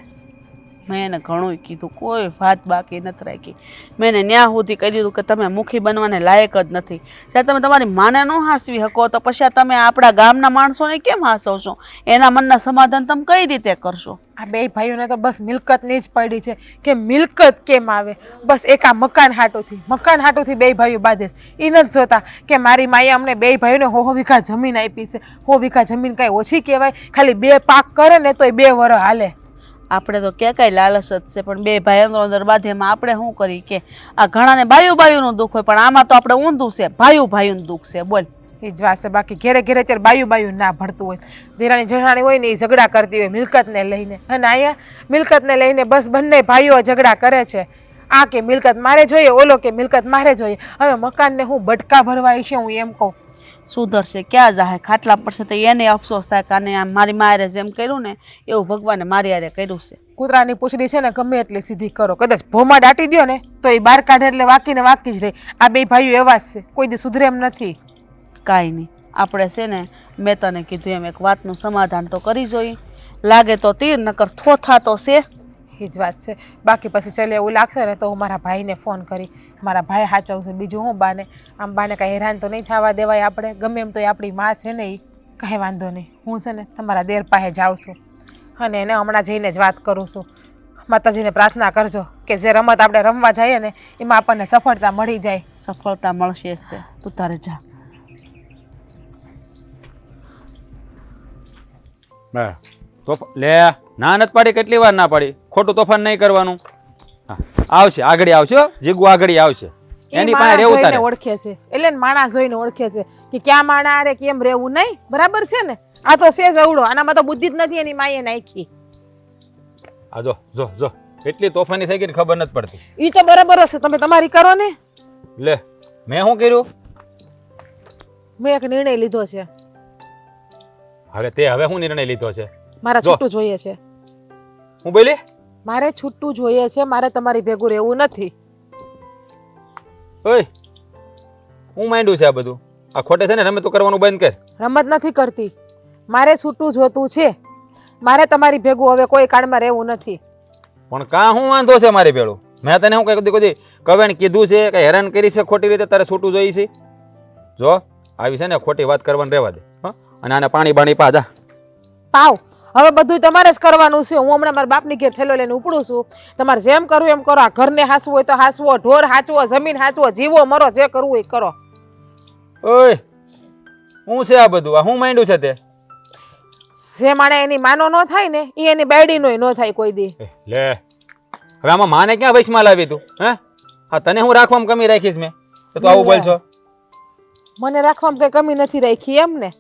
મેં એને ઘણું કીધું, કોઈ વાત બાકી નથી રાખી. મેં એને ન્યા સુધી કહી દીધું કે તમે મુખી બનવાને લાયક જ નથી. જ્યારે તમે તમારી માને ન હાંસવી શકો તો પછી તમે આપણા ગામના માણસોને કેમ હાંસવશો? એના મનના સમાધાન તમે કઈ રીતે કરશો? આ બે ભાઈઓને તો બસ મિલકતની જ પડી છે કે મિલકત કેમ આવે. બસ એક આ મકાન હાટોથી બે ભાઈઓ બાંધે છે. એ નથી જોતા કે મારી માએ અમને બે ભાઈઓને 100 વીઘા જમીન આપી છે. 100 વીઘા જમીન કાંઈ ઓછી કહેવાય? ખાલી 2 પાક કરે ને તોય 2 વર્ષ હાલે. આપણે તો ક્યાં કાંઈ લાલચ જ છે, પણ બે ભાઈ અંદર બાંધે એમાં આપણે શું કરી કે? આ ઘણાને બાયુનું દુઃખ હોય, પણ આમાં તો આપણે ઊંધું છે, ભાઈનું દુઃખ છે. બોલ. એ જ વાત છે. બાકી ઘેરે અત્યારે બાયું ના ભરતું હોય. દેરાણી જેઠાણી હોય ને એ ઝઘડા કરતી હોય મિલકતને લઈને, અને અહીંયા મિલકતને લઈને બસ બંને ભાઈઓ ઝઘડા કરે છે. આ કે મિલકત મારે જોઈએ, ઓલો કે મિલકત મારે જોઈએ. હવે મકાનને હું બટકા ભરવાય છે, હું એમ કહું. સુધરશે ક્યાં જાહે? ખાટલા પડશે તો એને અફસોસ થાય કે આને આમ મારી મારે જેમ કર્યું ને એવું ભગવાને મારી હારે કર્યું છે. કૂતરાની પૂંછડી છે ને ગમે એટલી સીધી કરો, કદાચ ભોમાં દાટી દો ને તો એ બહાર કાઢે એટલે વાકીને વાકી જ રહે. આ બે ભાઈઓ એવા જ છે, કોઈ દી સુધરે એમ નથી. કાંઈ નહીં, આપણે છે ને મેં તને કીધું એમ એક વાતનું સમાધાન તો કરી જોઈએ. લાગે તો તીર, નકર થોથા તો છે. એ જ વાત છે. બાકી પછી ચાલે એવું લાગશે ને તો હું મારા ભાઈને ફોન કરી, મારા ભાઈ સાચવશે. બીજું હું બાને કાંઈ હેરાન તો નહીં થવા દેવાય. આપણે ગમે એમ તો આપણી માં છે ને, એ કાંઈ વાંધો નહીં. હું છે ને તમારા દેર પાસે જાઉં છું અને એને હમણાં જઈને જ વાત કરું છું. માતાજીને પ્રાર્થના કરજો કે જે રમત આપણે રમવા જઈએ ને એમાં આપણને સફળતા મળી જાય. સફળતા મળશે જ તે. તું તારે જા. લે ના નથી પાડી, કેટલી વાર ના પાડી? ખોટું તોફાન નહીં કરવાનું. આવશે, આગળ આવશે, જીગુ આગળ આવશે. એની પાસે રહેવું તારે. ઓળખે છે એટલે માણસ જોઈને ઓળખે છે કે ક્યાં માણા આરે કેમ રહેવું નહીં. બરાબર છે ને? આ તો છે જવડો, આનામાં તો બુદ્ધિ જ નથી એની માએ નાખી. આ જો જો જો એટલી તોફાની થઈ ગઈ ને ખબર નથી પડતી. ઈ તો બરાબર હશે, તમે તમારી કરો ને. લે મેં શું કર્યું? મેં એક નિર્ણય લીધો છે. હવે શું નિર્ણય લીધો છે? મારા છૂટું જોઈએ છે. હું બોલી? મારે છૂટું જોઈએ છે. મારે તમારી ભેગું રહેવું નથી. ઓય હું માંડ્યું છે આ બધું? આ ખોટે છે ને રમત તો કરવાનું બંધ કર. રમત નથી કરતી. મારે છૂટું જોતું છે. મારે તમારી ભેગું હવે કોઈ કાળમાં રહેવું નથી. પણ કાં હું વાંધો છે મારી ભેળું? મેં તને હું કઈ કવેણ કીધું છે કે હેરાન કરી છે ખોટી રીતે? તારે છૂટું જોઈ છે? જો આવી છે ને ખોટી વાત કરવાની રહેવા દે. અને આને પાણી બાણી પાજા પાવ. હવે બધું તમારે જ કરવાનું છે. હું હમણાં મારા બાપની ઘેર થેલો લઈને ઉપડું છું. તમારે જેમ કરવું એમ કરો. આ ઘરને હાચવું હોય તો હાચવો, ઢોર હાચવો, જમીન હાચવો, જીવો મરો, જે કરવું એ કરો. ઓય હું છે આ બધું? આ હું માંડ્યું છે તે? જે માણે એની માનો ન થાય ને એ એની બાયડીનો ન થાય કોઈ દી. લે હવે આમાં માને ક્યાં વૈશમાં લાવી તું? હે હા, તને હું રાખવામાં કમી રાખીશ મેં? તો આવું બોલ છો? મને રાખવામાં કઈ કમી નથી રાખી એમ ને?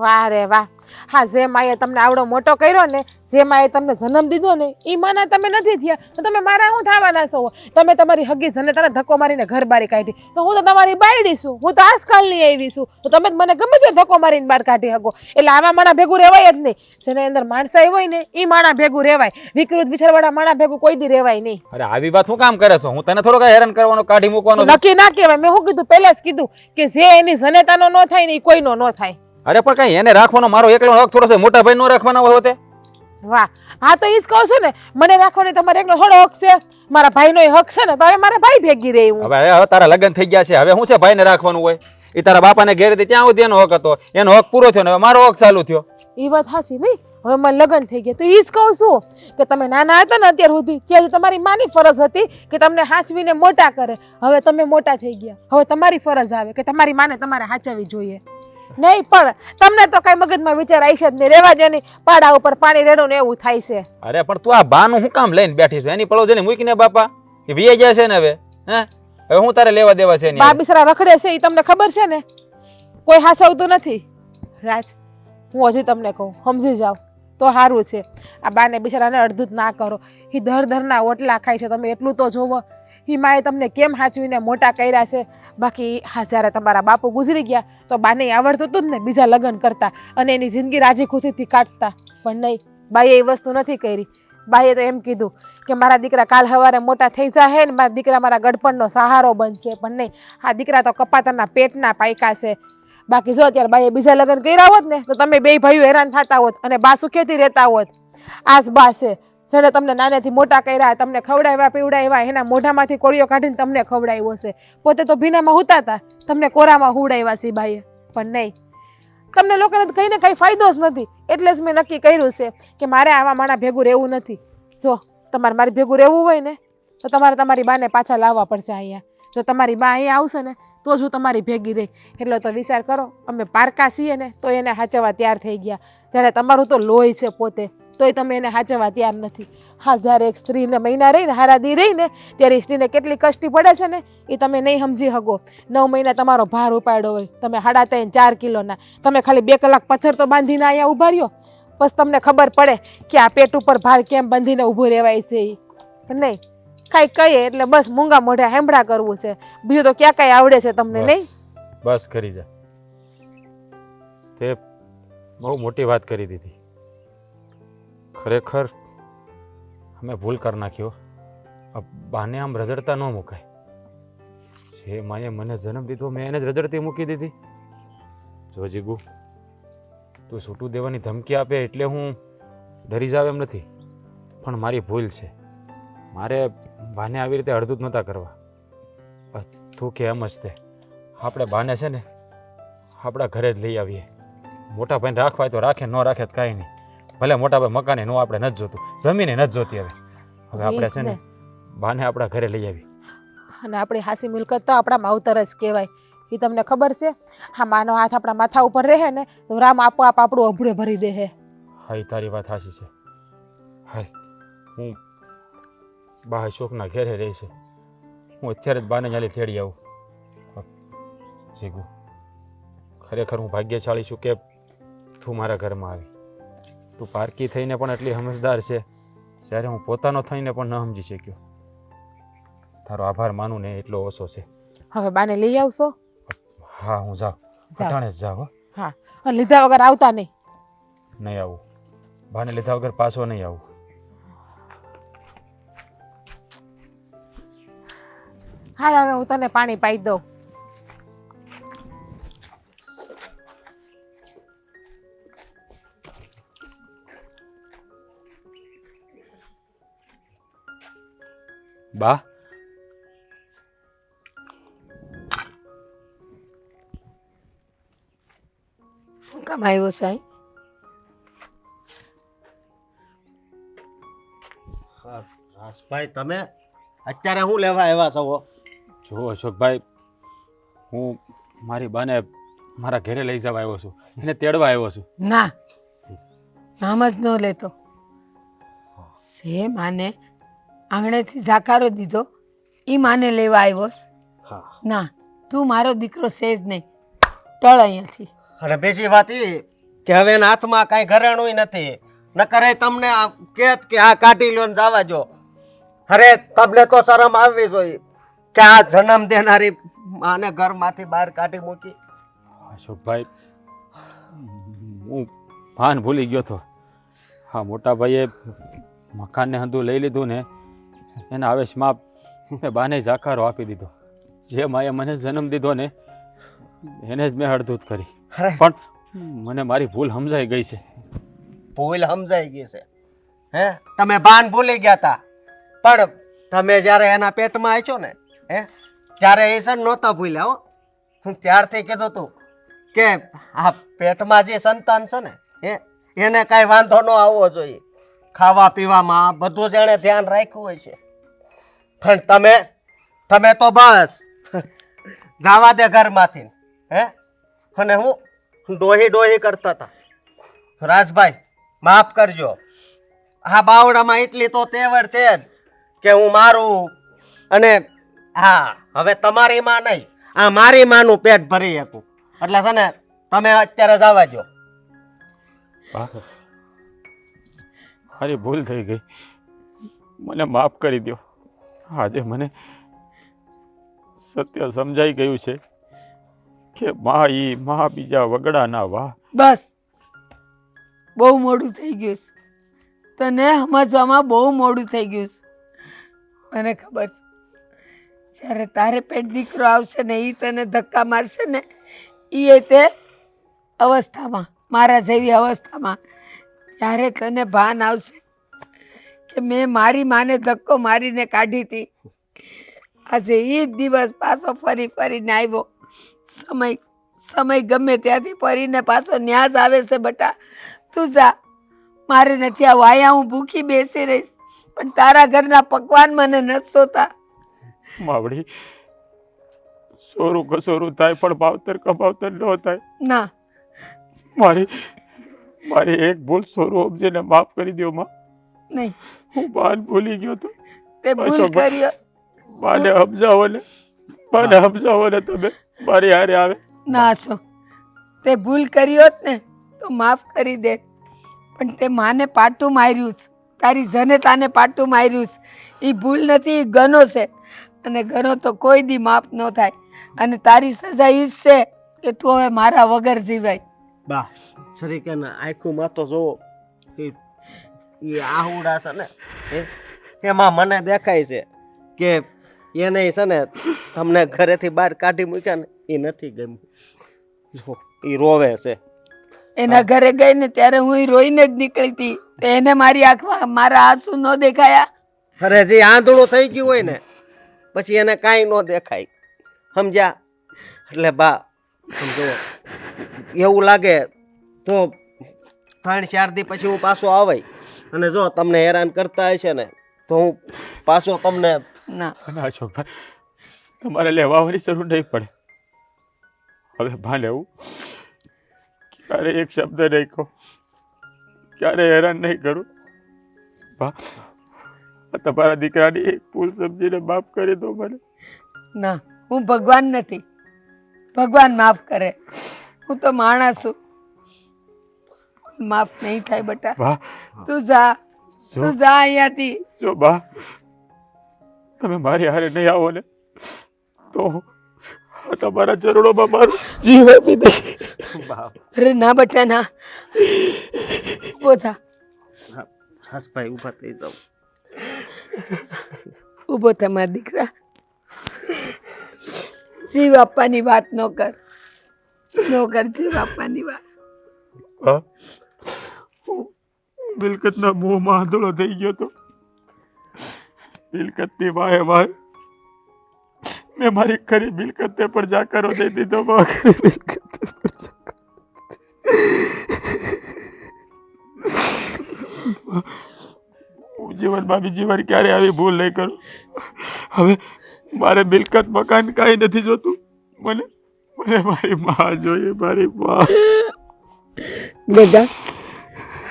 વાહ રે વાહ. હા, જે માએ તમને આવડો મોટો કર્યો ને, જે માએ તમને જન્મ દીધો ને, એ માના તમે નથી થયા તો તમે મારા શું થવાના છો? તમે તમારી હગી જનેતાને ધક્કો મારીને ઘર બારી કાઢી તો હું તો તમારી બાયડી છું, હું તો આજકાલની આવી છું, તો તમે જ મને ગમે તે ધક્કો મારીને બહાર કાઢી શકો. એટલે આવા માણા ભેગું રહેવાય જ નહીં. જેને અંદર માણસાઈ હોય ને એ માણા ભેગું રહેવાય. વિકૃત વિચારવાળા માણા ભેગું કોઈ દી રહેવાય નહીં. અરે આવી વાત શું કામ કરે છો? હું તને થોડો કઈ હેરાન કરવાનો, કાઢી મૂકવાનો નક્કી ના કહેવાય. મેં શું કીધું? પહેલા જ કીધું કે જે એની જનેતાનો ન થાય ને એ કોઈનો ન થાય. અરે પણ કઈ એને રાખવાનો મારો એકલો હક થોડો છે? મોટા ભાઈ નો રાખવાનો હોય તે? વાહ, હા તો ઈ જ કહું છું ને, મને રાખવાનો તમારે એકનો થોડો હક છે. મારા ભાઈનો હક છે ને, તો હવે મારા ભાઈ ભેગી રહી હું. હવે તારા લગ્ન થઈ ગયા છે, હવે શું છે ભાઈને રાખવાનું હોય? એ તારા બાપાને ઘેર હતી ત્યાં સુધી એનો હક હતો, એનો હક પૂરો થયો ને હવે મારો હક ચાલુ થયો. એ વાત સાચી નહીં? હવે મને લગ્ન થઈ ગયા તો ઈ જ કહું છું કે તમે નાના હતા ને અત્યાર સુધી ત્યાં તમારી માની ફરજ હતી કે તમને હાચવીને મોટા કરે. હવે તમે મોટા થઈ ગયા, હવે તમારી ફરજ આવે કે તમારી માને તમારે હાચવવી જોઈએ. નહીં પણ તમને તો કઈ મગજમાં વિચાર આવી છે જ નહીં. રેવા દે, પાડા ઉપર પાણી રેડો ને એવું થાય છે. અરે પણ તું આ બાનું શું કામ લઈને બેઠી છે? એની પળો જઈને મૂકીને બાપા એ વીએ જાય છે ને હવે. હવે હું તારે લેવા દેવા છે? બા બિચારા રખડે છે એ તમને ખબર છે ને, કોઈ હાસવતું નથી. રાજ, હું હજી તમને કહું, સમજી જાઓ તો સારું છે. આ બાને બિચારાને અડધું જ ના કરો. એ ધરના ઓટલા ખાય છે, તમે એટલું તો જોવો. એ માએ તમને કેમ સાચવીને મોટા કર્યા છે. બાકી હા, જ્યારે તમારા બાપુ ગુજરી ગયા તો બાને આવડતું હતું જ ને બીજા લગ્ન કરતા અને એની જિંદગી રાજી ખુશીથી કાઢતા. પણ નહીં, બાઈએ એ વસ્તુ નથી કરી. બાઈએ તો એમ કીધું કે મારા દીકરા કાલ સવારે મોટા થઈ જાય ને મારા દીકરા મારા ગડપણનો સહારો બનશે. પણ નહીં, આ દીકરા તો કપાતરના પેટના પાયકા છે. બાકી જો અત્યારે બાઈએ બીજા લગ્ન કર્યા હોત ને તો તમે બે ભાઈઓ હેરાન થતા હોત અને બા સુખેથી રહેતા હોત. આજ બા છે જેને તમને નાનેથી મોટા કર્યા, તમને ખવડાવ્યા પીવડાવ્યા, એના મોઢામાંથી કોળીઓ કાઢીને તમને ખવડાવ્યો છે. પોતે તો ભીનામાં હુતા હતા, તમને કોરામાં હુવડાવ્યા છે બાઈએ. પણ નહીં, તમને લોકોને કંઈ ને કંઈ ફાયદો જ નથી. એટલે જ મેં નક્કી કર્યું છે કે મારે આવા માણા ભેગું રહેવું નથી. જો તમારે મારી ભેગું રહેવું હોય ને તો તમારે તમારી બાને પાછા લાવવા પડશે અહીંયા. જો તમારી બા અહીંયા આવશે ને તો જ હું તમારી ભેગી રહી. એટલો તો વિચાર કરો, અમે પારકા છીએ ને તો એને હાચવવા તૈયાર થઈ ગયા. જ્યારે તમારું તો લોહી છે પોતે, તોય તમે એને હાચવવા તૈયાર નથી. હા, જ્યારે એક સ્ત્રીને મહિના રહીને હારાદી રહીને ત્યારે સ્ત્રીને કેટલી કષ્ટી પડે છે ને એ તમે નહીં સમજી શકો. 9 મહિના તમારો ભાર ઉપાડ્યો હોય, તમે 3.5-4 કિલોના, તમે ખાલી 2 કલાક પથ્થર તો બાંધીને અહીંયા ઊભા રહ્યો, પછી તમને ખબર પડે કે આ પેટ ઉપર ભાર કેમ બાંધીને ઊભું રહેવાય છે. એ પણ નહીં, કાંઈ કહીએ એટલે બસ મૂંગા મોઢે હેંભળા કરવું છે. બીજું તો ક્યાં કાંઈ આવડે છે તમને? નહીં, બસ કરી જા. તે બહુ મોટી વાત કરી દીધી. ખરેખર અમે ભૂલ કરી નાખ્યો. બાને આમ રજડતા ન મુકાય. જે માએ મને જન્મ દીધો મેં એને જ રજડતી મૂકી દીધી. જો જીગુ, તું છૂટું દેવાની ધમકી આપે એટલે હું ડરી જાવ એમ નથી, પણ મારી ભૂલ છે. મારે બાને આવી રીતે અડધું જ નહોતા કરવા. તું કે એમ જ તે આપણે બાને છે ને આપણા ઘરે જ લઈ આવીએ. મોટા ભાઈને રાખવા તો રાખે, ન રાખે તો કાંઈ નહીં. ભલે મોટા ભાઈ મકાને નો આપણે નથી જોતું, જમીને નથી જોતી. હવે આપણે છે ને બાને આપણા ઘરે લઈ આવી. અને આપણી હાસી મિલકત તો આપણા માવતર જ કહેવાય. એ તમને ખબર છે? હા, માનો હાથ આપણા માથા ઉપર રહે ને તો રામ આપોઆપ આપણું અભડે ભરી દે હે. હા, એ તારી વાત સાચી છે. હા, હું બા અશોકના ઘેરે રહી છે. હું અત્યારે જ બાને ચાલી તેડી આવું. જીગુ, ખરેખર હું ભાગ્યશાળી છું કે તું મારા ઘરમાં આવી. તું પારકી થઈને પણ એટલી સમજદાર છે, જ્યારે હું પોતાનો થઈને પણ ન સમજી શક્યો. તારો આભાર માનું ને એટલો ઓછો છે. હવે બાને લઈ આવશો? હા, હું જાઉં. અટાણે જ જાઉં. હા, અને લીધા વગર આવતા નહીં. નહીં આવું. બાને લીધા વગર પાછો નહીં આવું. હા, હવે હું તને પાણી પાઈ દઉં. બા, શું કામ આવ્યો સાહેબ? રાજભાઈ, તમે અત્યારે શું લેવા આવ્યા છો? જો અશોકભાઈ, હું મારી બાને મારા ઘરે લઈ જવા આવ્યો છું, એને તેડવા આવ્યો છું. ના, નામ જ ન લેતો. સે માને આંગણેથી ઝાકારો દીધો, એ માને લેવા આવ્યો. ના, તું મારો દીકરો છે જ નહીં. ટળ અહીંયાથી. અને બીજી વાત એ કે હવે એના હાથમાં કાંઈ ઘરેણું નથી. ન કરે તમને કહેત કે આ કાઢી લ્યો ને જવા જો. અરે તમને તો શરમ આવવી જોઈએ કે આ જન્મ દેનારી માને ઘરમાંથી બહાર કાઢી મૂકી. અશોકભાઈ, હું ભાન ભૂલી ગયો હતો. હા, મોટા ભાઈએ મકાનને હંધું લઈ લીધું ને એના આવેશમાં મેં બાને ઝાકારો આપી દીધો. જે માએ મને જન્મ દીધો ને એને જ મેં હળધૂત કરી. પણ મને મારી ભૂલ સમજાઈ ગઈ છે. ભૂલ સમજાઈ ગઈ છે? હે, તમે ભાન ભૂલી ગયા હતા, પણ તમે જ્યારે એના પેટમાં આવીશો ને ત્યારે એ સર નહોતા ભૂલ્યા. હો, હું ત્યારથી કીધું તું કે આ પેટમાં જે સંતાન છે ને એને કાંઈ વાંધો ન આવવો જોઈએ. ખાવા પીવામાં બધું જ એણે ધ્યાન રાખ્યું હોય છે. પણ તમે તો બસ જવા દે ઘરમાંથી. અને હું ડોહી કરતા હતા. રાજભાઈ, માફ કરજો. આ બાવડામાં એટલી તો તેવડ છે જ કે હું મારું અને હા, હવે તમારી માં નહીં, આ મારી માનું પેટ ભરી શકું. એટલે છે ને તમે અત્યારે જવા દો. મારી ભૂલ થઈ ગઈ, મને માફ કરી દો. આજે મને સત્ય સમજાઈ ગયું છે કે માં બીજા વગડા ના વાહ. બસ બહુ મોડું થઈ ગયું છે. તને સમજવામાં બહુ મોડું થઈ ગયું છે. મને ખબર છે જ્યારે તારે પેટ દીકરો આવશે ને એ તને ધક્કા મારશે ને એ તે અવસ્થામાં, મારા જેવી અવસ્થામાં, ત્યારે તને ભાન આવશે કે મેં મારી માને ધક્કો મારીને કાઢી હતી. આજે એ જ દિવસ પાછો ફરીને આવ્યો. સમય ગમે ત્યાંથી ફરીને પાછો ન્યાસ આવે છે. બટા તું જા, મારે નથી આવું. આયા હું ભૂખી બેસી રહીશ, પણ તારા ઘરના પકવાન મને નથી સોતા. માવડી, સોરું કસોરું થાય પણ ભાવતર કમાવતર ન થાય. ના, મારી એક ભૂલ સોરું સમજીને માફ કરી દો માં. નહીં, હું બાન ભૂલી ગયો તો. તે ભૂલ કર્યો. બાને સમજાવો ને તમે મારી હારે આવે. ના છો, તે ભૂલ કરી હોત ને તો માફ કરી દે, પણ તે માને પાટું માર્યું છે, તારી જનતાને પાટું માર્યું છે. એ ભૂલ નથી, એ ગનો છે, અને ગનો તો કોઈ દી માફ ન થાય. અને તારી સજા ઈ જ છે કે તું હવે મારા વગર જીવાય. બા સરીકે આખું માં તો જોવો એ આહુડા છે ને એમાં મને દેખાય છે કે એને છે ને તમને ઘરેથી બહાર કાઢી મૂક્યા ને એ નથી ગમ્યું. જો એ રોવે છે. એના ઘરે ગઈ ને ત્યારે હું રોઈને જ નીકળી હતી. તો એને મારી આંખમાં મારા આંસુ ન દેખાયા. અરે જે આંધળું થઈ ગયું હોય ને પછી એને કાંઈ ન દેખાય, સમજ્યા? એટલે બા સમજો એવું લાગે તો 3-4 દી પછી હું પાછો આવે, અને જો તમને હેરાન કરતા હશે ને તો હું પાછો તમને ના. અશોકભાઈ, તમારે લેવાની જરૂર નહીં પડે. હવે ભાને હું ક્યારે એક શબ્દ નહીં કહું, ક્યારે હેરાન નહીં કરું. તમારા દીકરાની એક ભૂલ સમજીને માફ કરી દો મને. ના, હું ભગવાન નથી. ભગવાન માફ કરે, હું તો માણસ છું. માફ નહીં થાય બેટા. તું જા અહીંયાથી. જો બા, તમે મારી હારે નહીં આવો ને તો તમારા ચરણોમાં મારું જીવ આપી દઈશ. અરે ના બેટા ના, ઊભો થા. હસભાઈ ઊભા થઈ જાવ. ઊભો થા મારા દીકરા. જીવ આપવાની વાત ન કર જીવ આપવાની વાત. મિલકતના મોહમાં આંધળો થઈ ગયો તો મિલકતની વાહે વાહે મેં મારી ખરી મિલકતને પણ જાકારો દઈ દીધો. જીવનમાં બીજી વાર ક્યારે આવી ભૂલ નહીં કરું. હવે મારે મિલકત મકાન કાંઈ નથી જોતું. મને મારી માં જોઈએ, મારી માં. બધા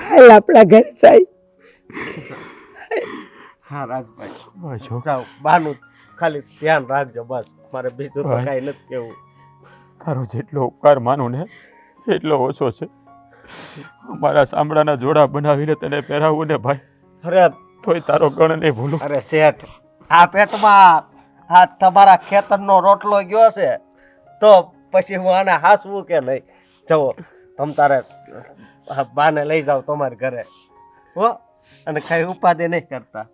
હાલ આપણા ઘર સાહેબ. હા રાજભાઈ જાઓ, બાનું ખાલી ધ્યાન રાખજો બસ. મારે બીજું તો કાંઈ નથી કેવું. તારો જેટલો ઉપકાર માનું ને એટલો ઓછો છે. અમારા સાંભળાના જોડા બનાવીને તને પહેરાવું ને ભાઈ, અરે તોય તારો ગણ નહીં ભૂલું. અરે શેઠ, આ પેટમાં આ તમારા ખેતરનો રોટલો ગયો છે તો પછી હું આને હાસવું કે નહીં? જવો તમ તારે બાને લઈ જાઓ તમારે ઘરે હો, અને કઈ ઉપાધિ નહીં કરતા.